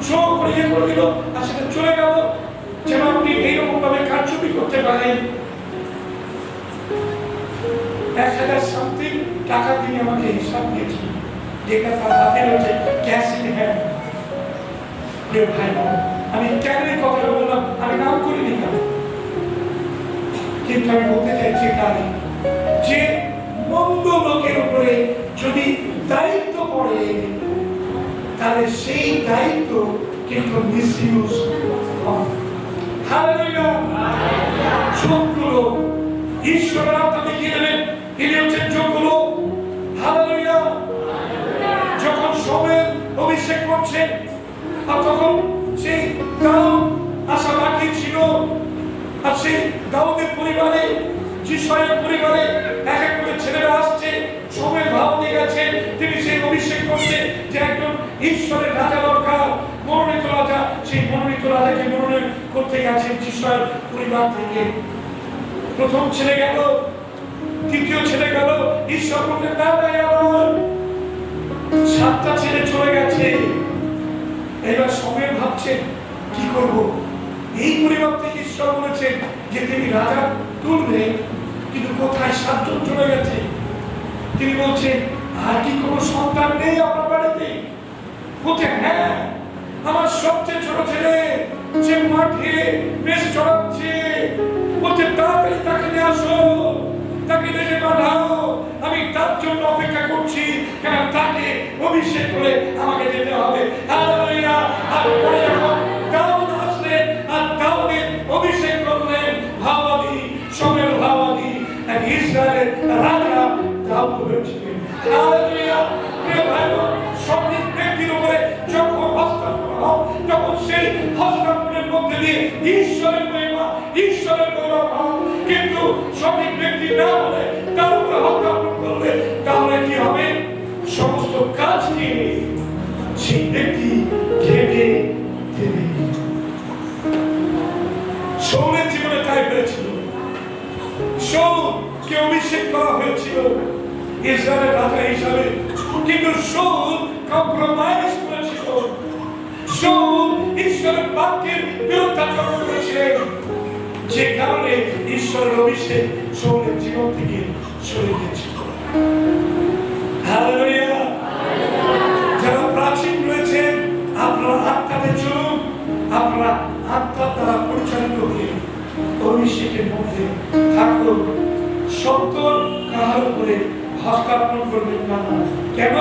শো করে ইয়ে করে দিল, আর সেটা চলে গেল। যেন আপনি এইরকম ভাবে কারচুপি করতে পারেন। 1,000 সামথিং টাকা তিনি আমাকে হিসাব দিয়েছেন, যেটা তার হাতে রয়েছে ক্যাশ ইন হ্যান্ড। প্রিয় ভাই, আমি কেন এই কথাটা বললাম? আমি নাম করিনি কেন, কিন্তু আমি বলতে চাইছি তাই যে মন্দ লোকের উপরে যদি দায়িত্ব পড়ে, তাহলে সেই দায়িত্ব কিন্তু মিসইউজ হয়। হালেলুয়া! যোগ্য লোক ঈশ্বরের আপনাকে কি দেবেন? তিনি হচ্ছেন যোগ্য লোক। হালেলুয়া! যখন সময়ের অভিষেক করছেন, আর তখন সেই দাউদ আসা বাকি ছিল, আর সেই দাউদের পরিবারে, যিশয়ের পরিবারে এক এক করে ছেলেরা আসছে, সময়ের ভাব দিয়ে গেছেন। তিনি সেই অভিষেক করছে যে একজন ঈশ্বরের রাজা দরকার, মনোনীত রাজা। সেই মনোনীত রাজাকে মনোনয়ন করতে গেছেন যিশয়ের পরিবার থেকে। প্রথম ছেলে গেল, দ্বিতীয় ছেলে গেল, ঈশ্বর বললেন না নাই আমার 7টা ছেলে চলে গেছে। এবার সময় ভাবছেন কি করব? এই পরিবার থেকে ঈশ্বর বলেছেন যে তিনি রাজা তুলবেন, কিন্তু কোথায় 7 জন চলে গেছে। তিনি বলছেন আর কি কোনো সন্তান নেই আমার বাড়িতে? বলছে হ্যাঁ, আমার সবচেয়ে ছোট ছেলে, সে মাঠে বেশ চড়াচ্ছে। বলছে তাড়াতাড়ি তাকে নিয়ে আসো, তাকে দেশে পাঠাও, আমি তার জন্য অপেক্ষা করছি, কারণ তাকে অভিষেক করে আমাকে যেতে হবে। হালেলুয়া! আর পরে যখন দাউদ আসলেন আর দাউদের অভিষেক করলেন, ভাবাদি সময়ের ভাবাদি এক ইসরায়েলের রাজা দাউদ হয়েছিলেন। হালেলুয়া! প্রিয় ভাই বোন, সঠিক ব্যক্তির উপরে যখন হস্তান্তর হয়, তখন সেই হস্তান্তরের মধ্যে দিয়ে ঈশ্বরের মহিমা, ঈশ্বরের গৌরব হয়। কিন্তু সঠিক ব্যক্তি না হলে, তার উপরে হস্তান্তর করলে, তাহলে কি হবে? সমস্ত কাজকে সেই ব্যক্তি ঘেটে দেবে। শাউলের জীবনে তাই হয়েছিল। শাউলকে অভিষেক করা হয়েছিল ইসরায়েলের রাজা হিসাবে, কিন্তু শাউল কম্প্রোমাইজ করেছিল। শাউল ঈশ্বরের বাক্যের বিরুদ্ধাচরণ করেছিল। যে কারণে ঈশ্বরের অভিষেক শৌলের জীবন থেকে সরে গিয়েছিল। হালেলুয়া। যারা প্রাচীন রয়েছেন, আপনারা আত্মাতে চলুন, আপনারা আত্মার দ্বারা পরিচালিত হয়ে অভিষেকের মধ্যে থাকুন। সত্য কাহার উপরে হস্তান্তর করবেন না। কেন?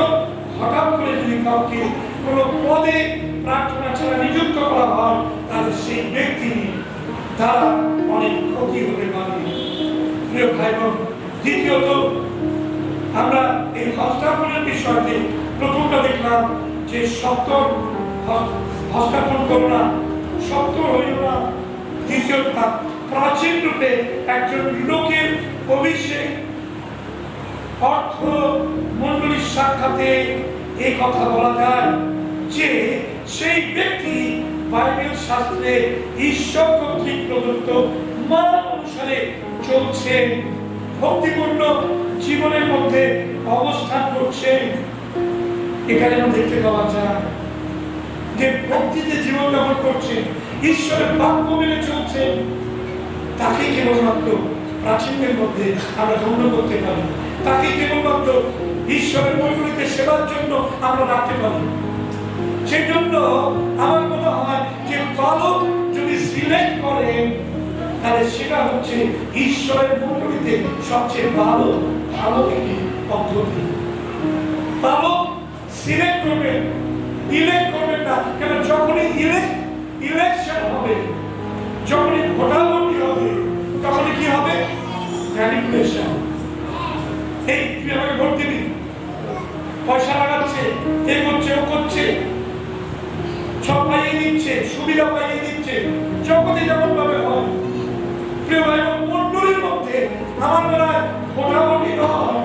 হঠাৎ করে যদি কাউকে কোনো পদে প্রার্থনা ছাড়া নিযুক্ত করা হয়, তাহলে সেই ব্যক্তি দ্বারা অনেক ক্ষতি হতে পারে। প্রিয় ভাই বোন, দ্বিতীয়ত আমরা এই হস্তান্তরের বিষয়টি প্রথমটা দেখলাম যে সত্য হস্তান্তর করো না, সত্য হইল না। দ্বিতীয়টা প্রাচীন রূপে একজন লোকের অভিষেক অর্থ মণ্ডলীর সাক্ষাতে এই কথা বলা যায় যে সেই ব্যক্তি বাইবেল শাস্ত্রে ঈশ্বর কর্তৃক প্রদত্ত মান অনুসারে চলছে, ভক্তিপূর্ণ জীবনের মধ্যে অবস্থান করছে। এখানে আমরা দেখতে পাওয়া যায় যে ভক্তিতে জীবনযাপন করছে, ঈশ্বরের বাক্য মেনে চলছে, তাকে কেবলমাত্র প্রাচীনদের মধ্যে আমরা গণ্য করতে পারি। তাকে কেবলমাত্র ঈশ্বরের মণ্ডলীতে সেবার জন্য আমরা রাখতে পারি। সেই জন্য আমার মনে হয় যে বালক যদি সিলেক্ট করেন, তাহলে সেটা হচ্ছে ঈশ্বরের মণ্ডলীতে সবচেয়ে ভালো একটি পদ্ধতি। বালক সিলেক্ট করবেন, ইলেক্ট করবেন না। কেন? যখনই ইলেকশন হবে, যখনই ভোটাভুটি হবে, তখনই কি হবে? ম্যানিপুলেশন। এই তুই আমাকে ভোট দিবি, পয়সা লাগাচ্ছে, এ করছে, ও করছে, সব পাইয়ে দিচ্ছে, সুবিধা পাইয়ে দিচ্ছে, জগতে যেমন ভাবে হয়। প্রিয় ভাই বোন, মণ্ডলীর মধ্যে আমার মনে হয় ভোটাভুটি নয়,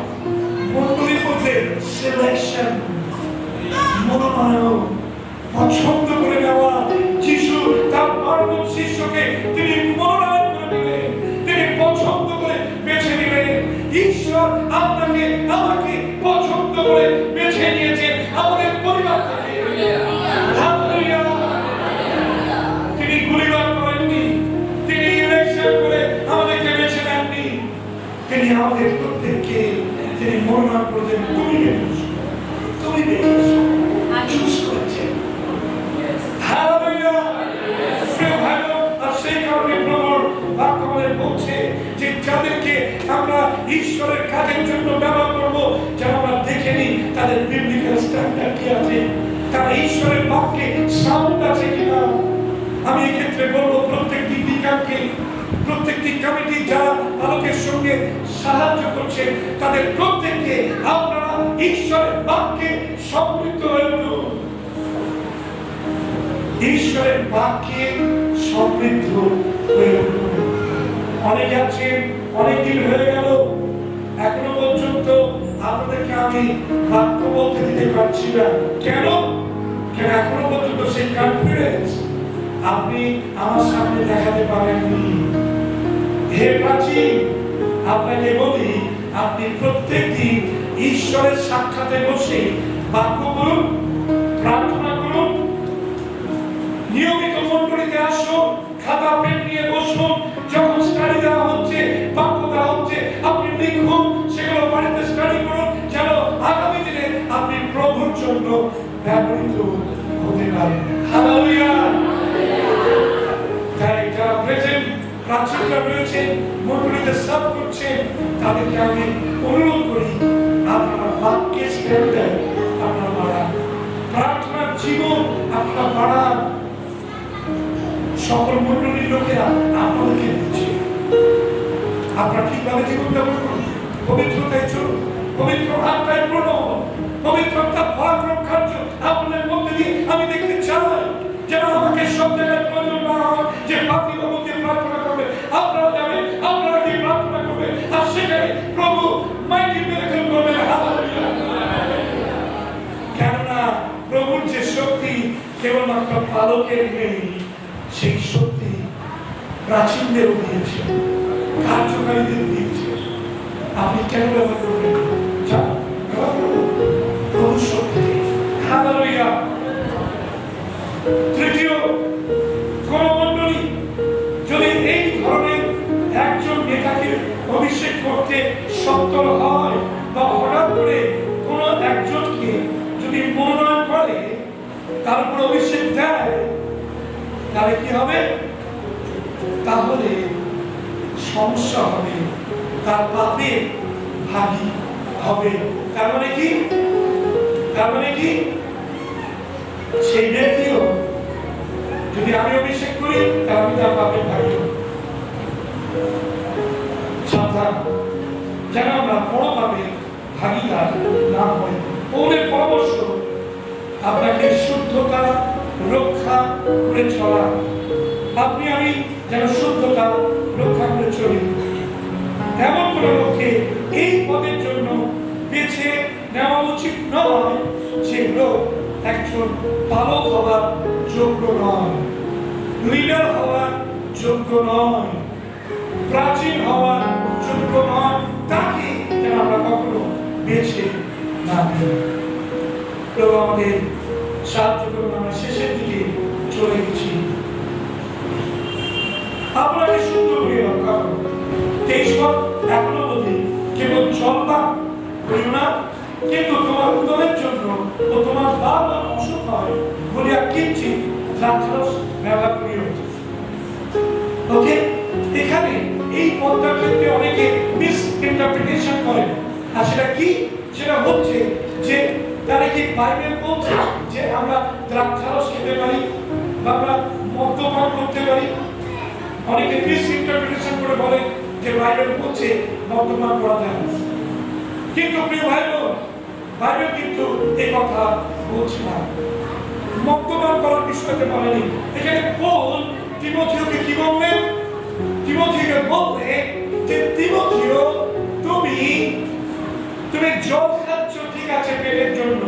মণ্ডলীর মধ্যে সিলেকশন, মনোনয়ন, পছন্দ করে নেওয়া। যিশু তার 12 শিষ্যকে তিনি মনোনয়ন করে দিলেন, তিনি পছন্দ করে বেছে নিলেন। ঈশ্বর আপনাকে আমাকে পছন্দ করে বেছে নিয়েছেন আমাদের পরিবার থেকে। তিনি গুলিবাদ করেননি, তিনি ইলেকশন করে আমাদেরকে বেছে নেননি, তিনি আমাদের প্রত্যেককে তিনি মনোনয়ন করেছেন। তুমি চুজ করেছেন। হালেলুয়া। আর সেই কারণে প্রভুর বাক্য বলছে যে যাদেরকে আমরা ঈশ্বরের কাজের জন্য ব্যবহার করব, যেন আমরা দেখে নিই তাদের বিবলিক্যাল স্ট্যান্ডার্ড কি আছে, তারা ঈশ্বরের বাক্যে সাউন্ড আছে কিনা। আমি এই ক্ষেত্রে বলবো প্রত্যেকটি ডিকানকে, প্রত্যেকটি কমিটি যারা আলোকের সঙ্গে সাহায্য করছে, তাদের প্রত্যেককে আপনারা ঈশ্বরের বাক্যে সমৃদ্ধ হয়ে উঠুন। ঈশ্বরের বাক্যে সমৃদ্ধ হয়ে উঠুন। অনেকে আছেন, অনেকদিন হয়ে গেল, এখনো পর্যন্ত আপনাদেরকে আমি বাক্য বলতে দিতে পারছি না। কেন? এখনো পর্যন্ত সেই কনফিডেন্স আপনি আমার সামনে দেখাতে পারেননি। হে প্রাচীন, আপনাকে বলি, আপনি প্রত্যেকদিন ঈশ্বরের সাক্ষাতে বসে বাক্য করুন, প্রার্থনা করুন, নিয়মিত মণ্ডলীতে আসুন, খাতা পেন নিয়ে বসুন। যখন স্টাডি দেওয়া হচ্ছে, বাক্য দেওয়া হচ্ছে, আপনি লিখুন, সেগুলো বাড়িতে স্টাডি করুন, যেন আগামী দিনে আপনি প্রভুর জন্য ব্যবহৃত হতে পারেন। হালেলুয়া। তাই যারা প্রেজেন্ট প্রাচীনরা রয়েছে, মণ্ডলীতে সার্ভ করছেন, তাদেরকে আমি অনুরোধ করি আপনারা বাক্যের স্ট্যান্ডার্ড আপনারা বাড়ান, প্রার্থনার জীবন আপনারা বাড়ান। সকল মণ্ডলীর লোকেরা আপনাদেরকে দিচ্ছে, আপনারা ঠিকভাবে জীবনযাপন করুন, পবিত্রতায় চলুন, পবিত্র আত্মায় পূর্ণ হন, পবিত্রতা পরাক্রম কার্য আপনাদের মধ্যে দিয়ে আমি দেখতে চাই। যেন আমাকে সব জায়গায় প্রয়োজন না হয় যে পাপি বাবুকে প্রার্থনা করবে, আপনারা যাবেন, আপনারা কি প্রার্থনা করবে, আর সেখানে প্রভু মাইটি মিরাকেল করবে। কেননা প্রভুর যে শক্তি কেবলমাত্র পালকের নেই, সেই শক্তি প্রাচীনদেরও দিয়েছে, কার্যকারীদের দিয়েছে। আপনি কেন ব্যবহার করবেন? প্রভুর শক্তি। হালেলুয়া। তৃতীয়, কোন মণ্ডলী যদি এই ধরনের তার উপর অভিষেক দেয়, তাহলে কি হবে? তাহলে সমস্যা হবে, তার পাপে ভাগী হবে। তার মানে কি? তার মানে কি? সেই ব্যক্তিও যদি আমি অভিষেক করি তাহলে আমি তার পাপে ভাগী হব। সাবধান যেন আমরা বড় পাপে ভাগীদার না হই। ওদের পরামর্শ আপনাকে শুদ্ধতা রক্ষা করে চলা, আপনি আমি যেন শুদ্ধতা রক্ষা করে চলি। এমন কোন লোককে এই পদের জন্য বেছে নেওয়া উচিত নয় যে লোক একজন পালক হওয়ার যোগ্য নয়, লিডার হওয়ার যোগ্য নয়, প্রাচীন হওয়ার যোগ্য নয়। তাকে যেন আমরা কখনো বেছে না নিই। প্রভু আমাদের সাহায্য করুন। আমরা শেষের দিকে চলে গেছি। আপনাকে শুদ্ধ করে রক্ষা করুন। 23 পদ এখনো বলি, কেবল জলপান করিও না, কিন্তু তোমার উদরের জন্য ও তোমার বারবার অসুখ হয় বলিয়া কিঞ্চিৎ দ্রাক্ষারস ব্যবহার করিও। ওকে, এখানে এই পদটার ক্ষেত্রে অনেকে মিস ইন্টারপ্রিটেশন করেন। আর সেটা কি? সেটা হচ্ছে যে তারা কি বাইবেল বলছে যে আমরা দ্রাক্ষারস খেতে পারি বা আমরা মদ্যপান করতে পারি? অনেকে মিস ইন্টারপ্রিটেশন করে বলে যে বাইবেল বলছে মদ্যপান করা যায় না। কিন্তু প্রিয় ভাই বোন, বাইবেল কিন্তু এই কথা বলছে না। মদ্যপান করার বিষয়তে বলেনি। এখানে পৌল তিমথিওকে কি বললেন? তিমথিওকে বললেন যে তিমথিও, তুমি জল খাচ্ছ ঠিক আছে পেটের জন্য,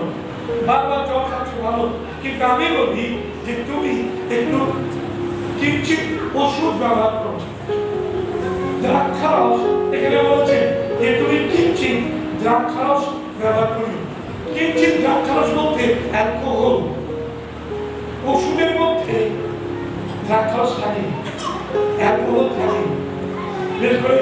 বারবার জল খাচ্ছ ভালো, কিন্তু আমি বলি যে তুমি একটু কিঞ্চিৎ ওষুধ ব্যবহার করো। দ্রাক্ষারস এখানে বলছে যে তুমি কিঞ্চিৎ দ্রাক্ষারস ব্যবহার করি। কিঞ্চিৎ দ্রাক্ষারস বলতে অ্যালকোহল। ওষুধের মধ্যে দ্রাক্ষারস থাকে, অ্যালকোহল থাকে। বেশ করে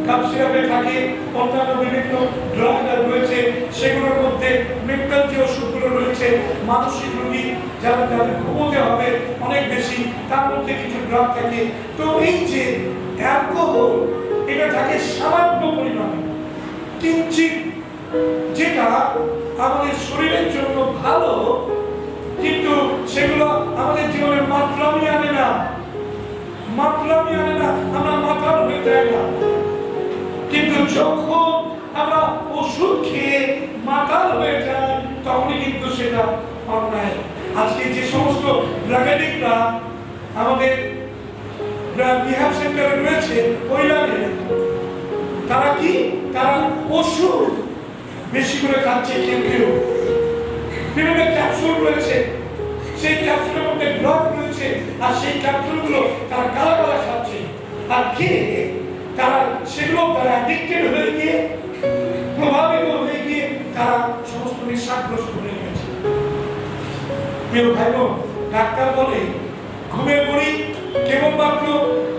কাপ সিরাপে থাকে, অন্যান্য বিভিন্ন ড্রাগ রয়েছে, সেগুলোর মধ্যে মেন্টাল যে ওষুধগুলো রয়েছে, মানসিক রোগী যারা যাদের ঘুমোতে হবে অনেক বেশি, তার মধ্যে কিছু ড্রাগ থাকে। তো এই যে অ্যালকোহল, এটা থাকে সামান্য পরিমাণে, কিঞ্চিৎ, যেটা আমাদের শরীরের জন্য ভালো, কিন্তু সেগুলো আমাদের জীবনে মাতলামি আনে না, মাতলামি আনে না, আমরা মাতাল হয়ে যায় না। কিন্তু যখন আমরা ওষুধ খেয়ে মাতাল হয়ে যাই তখনই কিন্তু সেটা অন্যায়। আজকে যে সমস্ত ড্রাগেডিকরা আমাদের রিহ্যাব সেন্টারে রয়েছে, ওইলানে তারা কি? তারা ওষুধ বেশি করে খাচ্ছে। কেউ বিভিন্ন ক্যাপসুল রয়েছে, সেই ক্যাপসুলের মধ্যে ড্রাগ রয়েছে, আর সেই ক্যাপসুলগুলো তারা গালা গালা খাচ্ছে। আর খেয়ে তারা সেগুলো তারা অ্যাডিক্টেড হয়ে গিয়ে, প্রভাবিত হয়ে গিয়ে তারা সমস্ত নেশাগ্রস্ত হয়ে গেছে। প্রিয় ভাই বোন, ডাক্তার বলে ঘুমের বড়ি কেবলমাত্র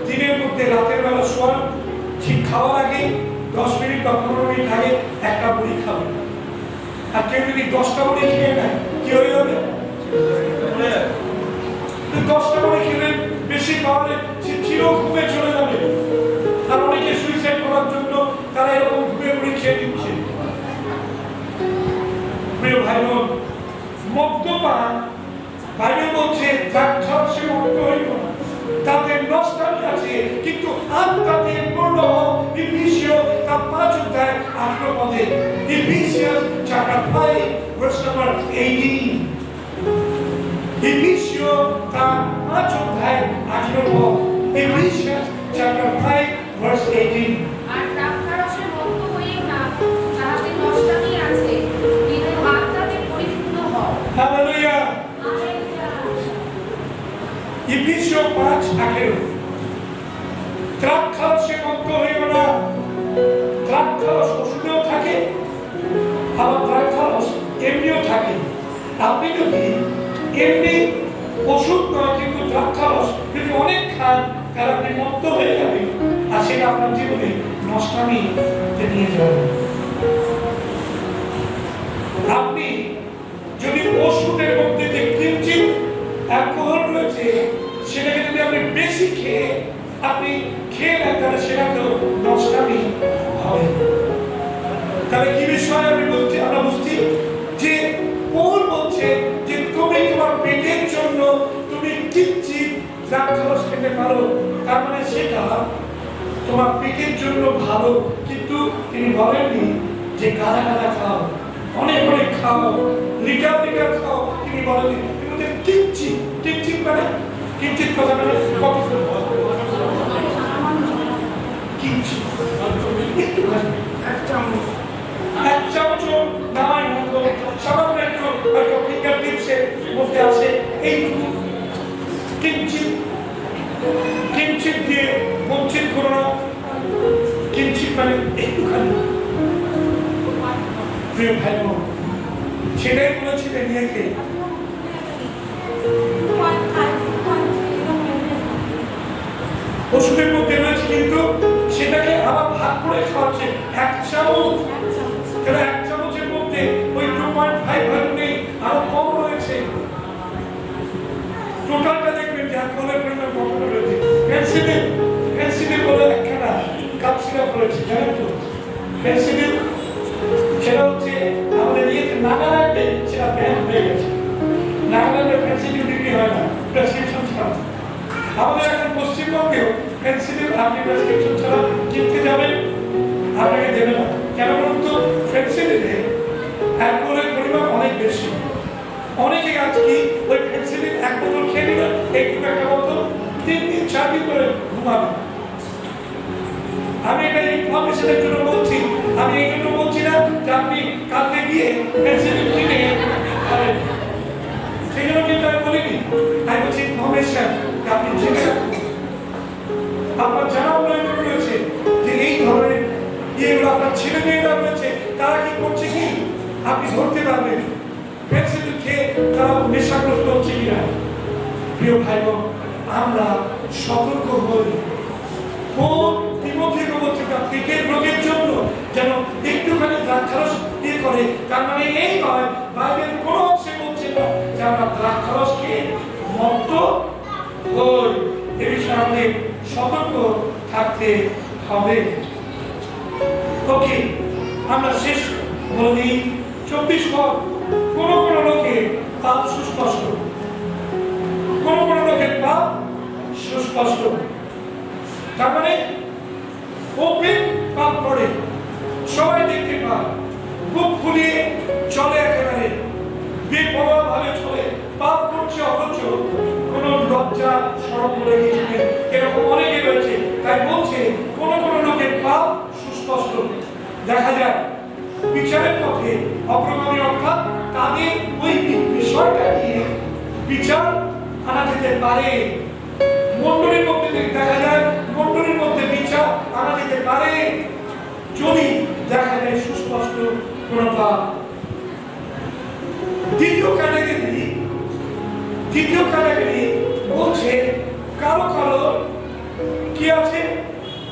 দিনের মধ্যে রাতের বেলা শোয়ার ঠিক খাওয়ার আগে 10 মিনিট বা 15 মিনিট আগে একটা বড়ি খাবে। আর কেউ যদি 10টা বড়ি খেয়ে নেয় কি হয়ে যাবে? 10টা বড়ি খেলে বেশি পাওয়ারে সে চির ঘুমে চলে যাবে। আর অনেকে সুইসাইড করার জন্য তারা এরকম ঘুমের বড়ি খেয়ে দিচ্ছে। প্রিয় ভাই বোন, মদ্যপান বাইবেল বলছে দ্রাক্ষারসে মুক্ত হইব না, তাতে নষ্টামি আছে, কিন্তু আত্মাতে পূর্ণ। ইফিসীয় তার 5 অধ্যায় 18 পদে, ইফিসিয়াস চ্যাপ্টার 5 ভার্স নাম্বার 18, ইফিসীয় তার 5 অধ্যায় 18 পদ, ইফিসিয়াস চ্যাপ্টার 5 ভার্স 18। আর দ্রাক্ষারসে মুক্ত হইও না, তাহাতে নষ্টামি আছে, কিন্তু আত্মাতে পরিপূর্ণ হও। হালেলুয়া। ইফিসীয় 5:18, দ্রাক্ষারসে মুক্ত হইও না। দ্রাক্ষারস ওষুধেও থাকে, আবার দ্রাক্ষারস এমনিও থাকে। আপনি যদি এমনি ওষুধ নয় কিন্তু দ্রাক্ষারস যদি অনেক খান, তাহলে আপনি মুক্ত হয়ে যাবেন, আর সেটা আপনার জীবনে নষ্টামিতে নিয়ে যাবে। আপনি যদি বেশি খেয়ে আপনি খেয়ে নেন, তাহলে সেটা তো নষ্টামি হবে। তাহলে কি বিষয় আমি বলছি, আমরা বুঝছি যে পৌল বলছে যে তুমি তোমার পেটের জন্য তুমি কিঞ্চিৎ দ্রাক্ষারস খেতে পারো, তার মানে সেটা তোমার পেটের জন্য ভালো। কিন্তু তিনি বলেননি যে গাদা গাদা খাও, অনেক অনেক খাও, লিটার লিটার খাও, তিনি বলেননি। তিনি বলছেন কিঞ্চিৎ। কিঞ্চিৎ মানে কিঞ্চিৎ কথা মানে কত কিঞ্চিৎ, একটু খাবে, এক চামচ, এক চামচ নামাই মতো সামান্য একটু হয়তো ফিঙ্গার টিপসের মধ্যে আছে এইটুকু কিঞ্চিৎ। কিঞ্চিৎ দিয়ে বঞ্চিত করো না, কিঞ্চিৎ মানে একটুখানি। প্রিয় ভাই বোন, সেটাই বলেছিলেন ইয়েকে, ওষুধের মধ্যে রয়েছে, কিন্তু সেটাকে আবার ভাগ করে খাওয়াচ্ছে এক চামচ। তাহলে এক চামচের মধ্যে ওই 2.5 ভাগ নেই, আরো কম রয়েছে। টোটালটা দেখবেন যে অ্যালকোহলের পরিমাণ কতটা রয়েছে। পেন্সিলিন, পেন্সিলিন বলে একখানা কাপ সিরাপ রয়েছে, জানেন তো? পেন্সিলিন সেটা হচ্ছে আমাদের ইয়েতে নাগাল্যান্ডে সেটা ব্যান হয়ে গেছে। নাগাল্যান্ডে পেন্সিলিন বিক্রি হয় না, প্রেসক্রিপশন ছাড়া। আমাদের এখন পশ্চিমবঙ্গেও পেন্সিলিন আপনি প্রেসক্রিপশন ছাড়া কিনতে যাবেন, আপনাকে দেবে না। কেন বলুন তো? পেন্সিলিনে অ্যালকোহলের পরিমাণ অনেক বেশি। অনেকে আজকে ওই পেন্সিলিন এক বোতল খেয়ে নিল, একটু একটা বোতল 3 দিন 4 দিন ধরে ঘুমাবে। আমি এটা ইনফরমেশনের জন্য বলছি, আমি এই জন্য বলছি না যে আপনি কালকে গিয়ে পেন্সিলিন কিনে খাবেন, সেই জন্য কিন্তু আমি বলিনি। আমি বলছি ইনফরমেশন, আপনি জেনে রাখুন। আপনার জানা প্রয়োজন রয়েছে যে এই ধরনের ইয়েগুলো আপনার ছেলে মেয়েরা রয়েছে, তারা কি করছে কি আপনি ধরতে পারবেন। পেন্সিলিন খেয়ে তারা নেশাগ্রস্ত হচ্ছে কিনা। প্রিয় ভাই বোন, আমরা সতর্ক হই। তিমোথেকে বলছে তার পেটের রোগের জন্য যেন একটুখানি দ্রাক্ষারস দিয়ে করে। তার মানে এই নয়, বাইবেল কোনো অংশে বলছে না যে আমরা দ্রাক্ষারস খেয়ে মত্ত হই। এ বিষয়ে আমাদের সতর্ক থাকতে হবে। ওকে, আমরা শেষ বলি 24 পদ। কোন কোন লোকের পাপ সুস্পষ্ট, কোন কোন লোকের পাপ সুস্পষ্ট। তার মানে ওপেন পাপ করে, সবাই দেখতে পায়, বুক ফুলিয়ে চলে, একেবারে বেপরোয়া ভাবে চলে, পাপ করছে অথচ কোন লজ্জা সরব করে গিয়েছে। এরকম অনেকে রয়েছে। তাই বলছে কোন কোন লোকের পাপ সুস্পষ্ট। দেখা যায় বিচারের পথে অগ্রগামী, অর্থাৎ তাদের ওই বিষয়টা নিয়ে বিচার আনা যেতে পারে। মণ্ডলীর মধ্যে দেখা যায়, মণ্ডলীর মধ্যে বিচার আনা যেতে পারে যদি দেখা যায় সুস্পষ্ট কোন পাপ। দ্বিতীয় ক্যাটাগরি বলছে কারো কারো কি আছে,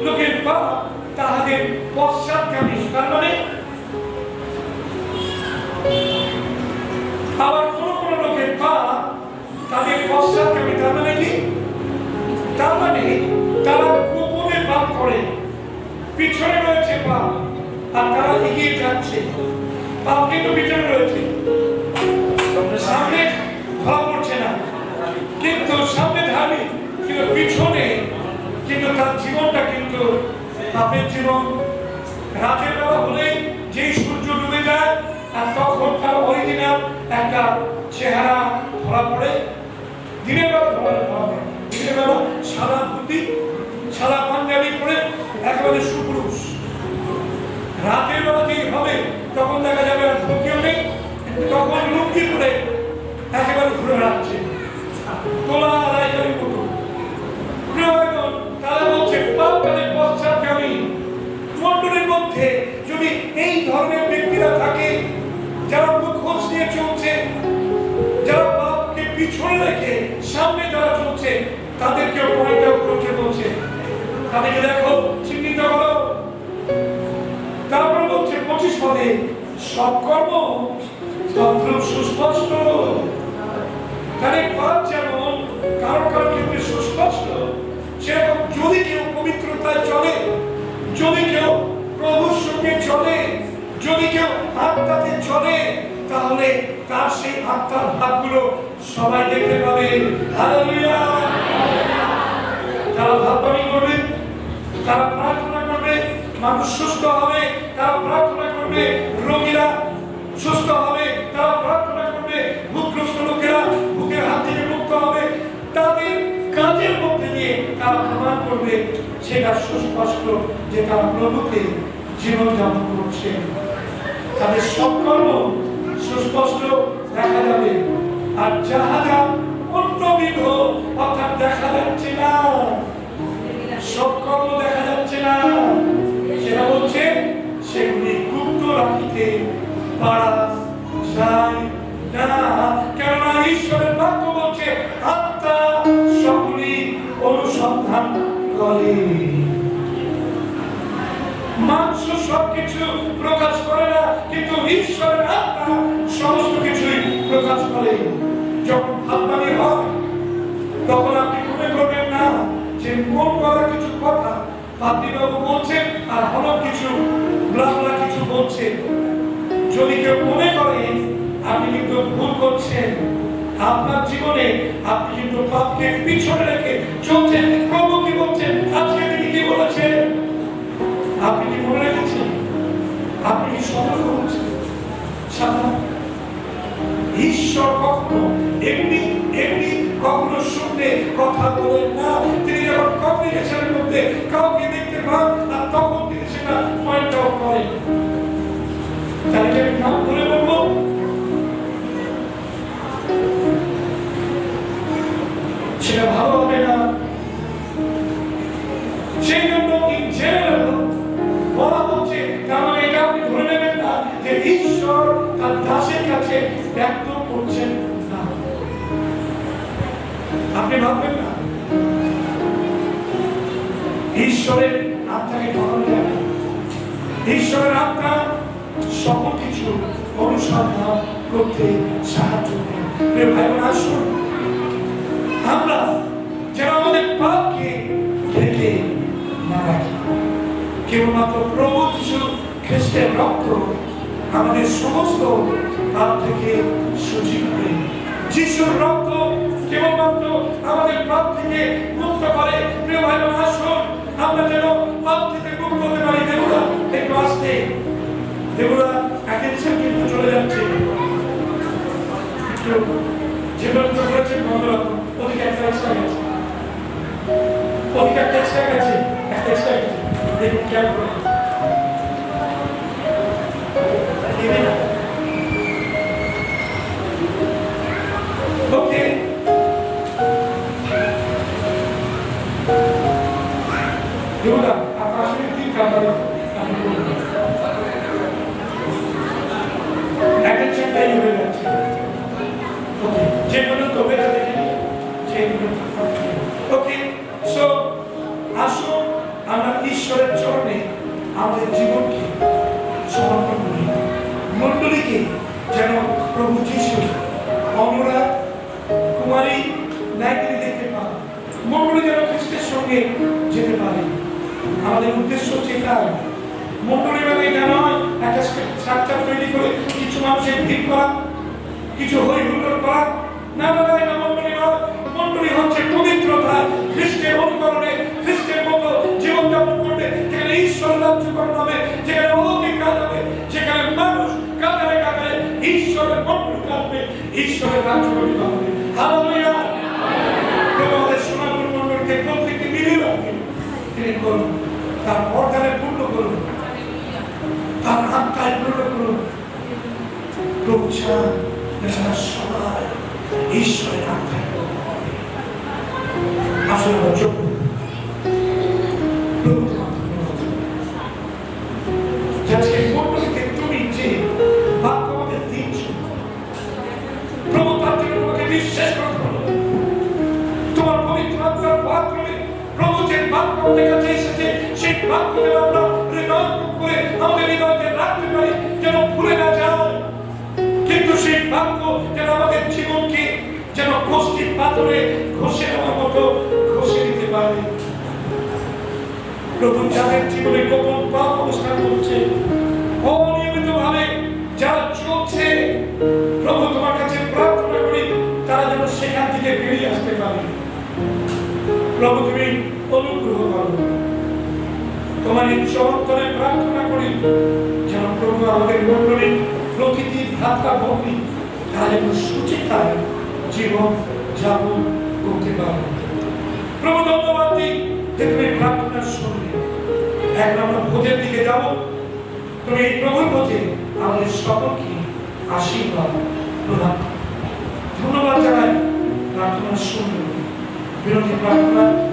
লোকের পাপ তাহাদের পশ্চাৎগামী। তার মানে আবার কোন কোন লোকের পাপ তাদের পশ্চাৎগামী। তার মানে কি? তার মানে তারা গোপনে পাপ করে, পিছনে রয়েছে পাপ আর তারা এগিয়ে যাচ্ছে। পাপ কিন্তু পিছনে রয়েছে, সামনে ধরা পড়ছে না, কিন্তু সামনে ধার্মিক, কিন্তু পিছনে কিন্তু তার জীবনটা কিন্তু পাপের জীবন। রাতের বেলা হলে যেই সূর্য ডুবে যায় আর তখন তার অরিজিনাল একটা চেহারা ধরা পড়ে। দিনের বেলা ধরা পড়ে, দিনের বেলা সাদা ধুতি সাদা পাঞ্জাবি পরে একেবারে সুপুরুষ। রাতের বেলা যেই হবে তখন দেখা যাবে আর ধুতিও নেই, তখন লুঙ্গি পরে একেবারে ঘুরে বেড়াচ্ছে তোলা রায়কারীর মতো। তারা বলছে পাপ তাদের পশ্চাৎগামী। মণ্ডলীর মধ্যে যদি এই ধরনের ব্যক্তিরা থাকে, যারা মুখোশ নিয়ে চলছে, যারা পাপকে পিছনে রেখে সামনে যারা চলছে, তাদেরকে পয়েন্ট আউট করতে বলছে, তাদেরকে দেখো, চিহ্নিত করো। তারপর বলছে 25 পদে সৎকর্ম তদ্রূপ সুস্পষ্ট। তাহলে পাপ যেমন কারো কারো ক্ষেত্রে সুস্পষ্ট, সবাই দেখতে পাবে। হালেলুয়া। তারা ভাববানি করবে, তারা প্রার্থনা করবে, মানুষ সুস্থ হবে, তারা প্রার্থনা করবে, রোগীরা সুস্থ হবে, তারা প্রার্থনা করবে, ভূতগ্রস্ত লোকেরা ভূতের হাত থেকে মুক্ত হবে। তাদের কাজের মধ্যে দিয়ে তারা প্রমাণ করবে সেটা সুস্পষ্ট যে তারা প্রভুকে জীবনযাপন করছে। তাদের সব কর্ম সুস্পষ্ট দেখা যাবে। আর যাহা যা অন্যবিধ অর্থাৎ দেখা যাচ্ছে না, সব কর্ম দেখা যাচ্ছে না, সেটা বলছে সেগুলি গুপ্ত রাখিতে পারা যায় না। কেননা ঈশ্বরের বাক্য বলছে আত্মা সকলই অনুসন্ধান করে। মাংস সবকিছু প্রকাশ করে না, কিন্তু ঈশ্বরের আত্মা সমস্ত কিছুই প্রকাশ করে। যখন ভাববানি হয় তখন আপনি মনে করবেন না যে মন করা কিছু কথা পাদ্রীবাবু বলছেন আর হলো কিছু ব্লাবলা কিছু বলছেন। যদি কেউ মনে করে আপনি কিন্তু ভুল করছেন, আপনার জীবনে আপনি কিন্তু পাপকে পিছনে রেখে চলছেন। প্রভু কি বলছেন, আজকে তিনি কি বলেছেন, আপনি কি মনে রেখেছেন? আপনি কি সতর্ক হচ্ছেন? ঈশ্বর কখনো এমনি এমনি কখনো শুনতে কথা বলেন না। তিনি যখন কমিউনিকেশনের মধ্যে কাউকে দেখতে পান আর তখন তিনি সেটা পয়েন্ট আউট করেন। তাহলে আমি নাম ধরে বলবো, সেটা ভালো হবে না। সেই জন্য ইন জেনারেল বলা হচ্ছে, তার মানে এটা আপনি ধরে নেবেন না যে ঈশ্বর তার দাসের কাছে ব্যক্ত করছেন না। আপনি ভাববেন না ঈশ্বরের আত্মাকে ধরানো যায় না। ঈশ্বরের আত্মা সকল কিছু অনুসন্ধান করতে সাহায্য করে। প্রিয় ভাই বোন, আসুন আমরা যেন আমাদের পাপকে ঢেকে না রাখি। কেবলমাত্র প্রভু যিশু খ্রিস্টের রক্ত আমাদের সমস্ত পাপ থেকে শুচি করে। যিশুর রক্ত কেবলমাত্র আমাদের পাপ থেকে মুক্ত করে। প্রিয় ভাই বোন, আসুন আমরা যেন পাপ থেকে মুক্ত হতে পারি। দেবুরা একটু আসতে, দেবুরা অ্যাটেনশন কিন্তু চলে যাচ্ছে। যেগুলো করেছেন বন্ধ রাখুন। ওদিকে একটা এক্সট্রা গেছে, ওদিকে একটা এক্সট্রা গেছে, একটা এক্সট্রা গেছে। দেখুন খেয়াল করুন। ওকে, দেবুরা আপনার আসলে তিন কাপড় আপনি বলুন। অ্যাটেনশনটাই হয়ে যাচ্ছে। ওকে, যেগুলো তো বেঁচে দেখে সেগুলো। ওকে, সো আসুন আমরা ঈশ্বরের চরণে আমাদের জীবনকে সমর্পণ করি। মণ্ডলীকে যেন প্রভু যিশু অনুরাগ কুমারী নায়িকাকে দেখতে পান। মণ্ডলী যেন খ্রিস্টের সঙ্গে যেতে পারে। আমাদের উদ্দেশ্য হচ্ছে তাই। মণ্ডলী মানে এটা নয় একটা স্ট্রাকচার তৈরি করে কিছু মানুষের ভিড় করা, কিছু হই হুল্লোড় করা। না না না, এটা মণ্ডলী নয়। মণ্ডলী হচ্ছে পবিত্রতা, খ্রিস্টের অনুকরণে, খ্রিস্টের মতো জীবনযাপন করবে, যেখানে ঈশ্বর রাজ্যকরণ হবে, যেখানে অলৌকিক কাজ হবে, যেখানে মানুষ কাতারে কাতারে ঈশ্বরের মন্দির কাঁদবে, ঈশ্বরের রাজ্য গঠিত হবে। হালেলুয়া। প্রভু আমাদের সোনাপুর মণ্ডলীকে প্রত্যেকটি মিলিয়ে রাখবেন। তিনি করুন, তার পর্দায় পূর্ণ করুন, তার আত্মায় পূর্ণ করুন। প্রভু চান সারা সবাই ঈশ্বরের আত্মায় আসলে যোগ্য। প্রভু যাচ্ছে মণ্ডলীকে তুমি যে বাক্য আমাদের দিচ্ছ, প্রভু তার জন্য তোমাকে বিশ্বাস করতে হলো। তোমার পবিত্র আত্মার মাধ্যমে প্রভু যে বাক্য আমাদের কাছে এসেছে, সেই বাক্য যেন আমরা হৃদয় করে আমাদের হৃদয়কে রাখতে পারি, যেন ভুলে না যায়। কিন্তু সেই বাক্য যেন আমাদের জীবনকে যেন কষ্টি পাথরে ঘষে নেওয়ার মতো ঘষে দিতে পারে। প্রভু যাদের জীবনে গোপন পাপ অবস্থান করছে, অনিয়মিত ভাবে যা চলছে, প্রভু তোমার কাছে প্রার্থনা করি তারা যেন সেখান থেকে বেরিয়ে আসতে পারে। প্রভু তুমি অনুগ্রহ করো। তোমার এই চরণতলে প্রার্থনা করি যেন প্রভু আমাদের মণ্ডলীর প্রকৃতি ভ্রাতা ভগ্নী তারা যেন সুচিতায় জীবন যাপন করতে পারে। প্রভু ধন্যবাদ দিই যে তুমি প্রার্থনা শুনলে। এখন আমরা ভোজের দিকে যাব। তুমি এই প্রভুর ভোজে আমাদের সকলকে আশীর্বাদ প্রদান করো। ধন্যবাদ জানাই প্রার্থনা শুনলে। বিরতি প্রার্থনা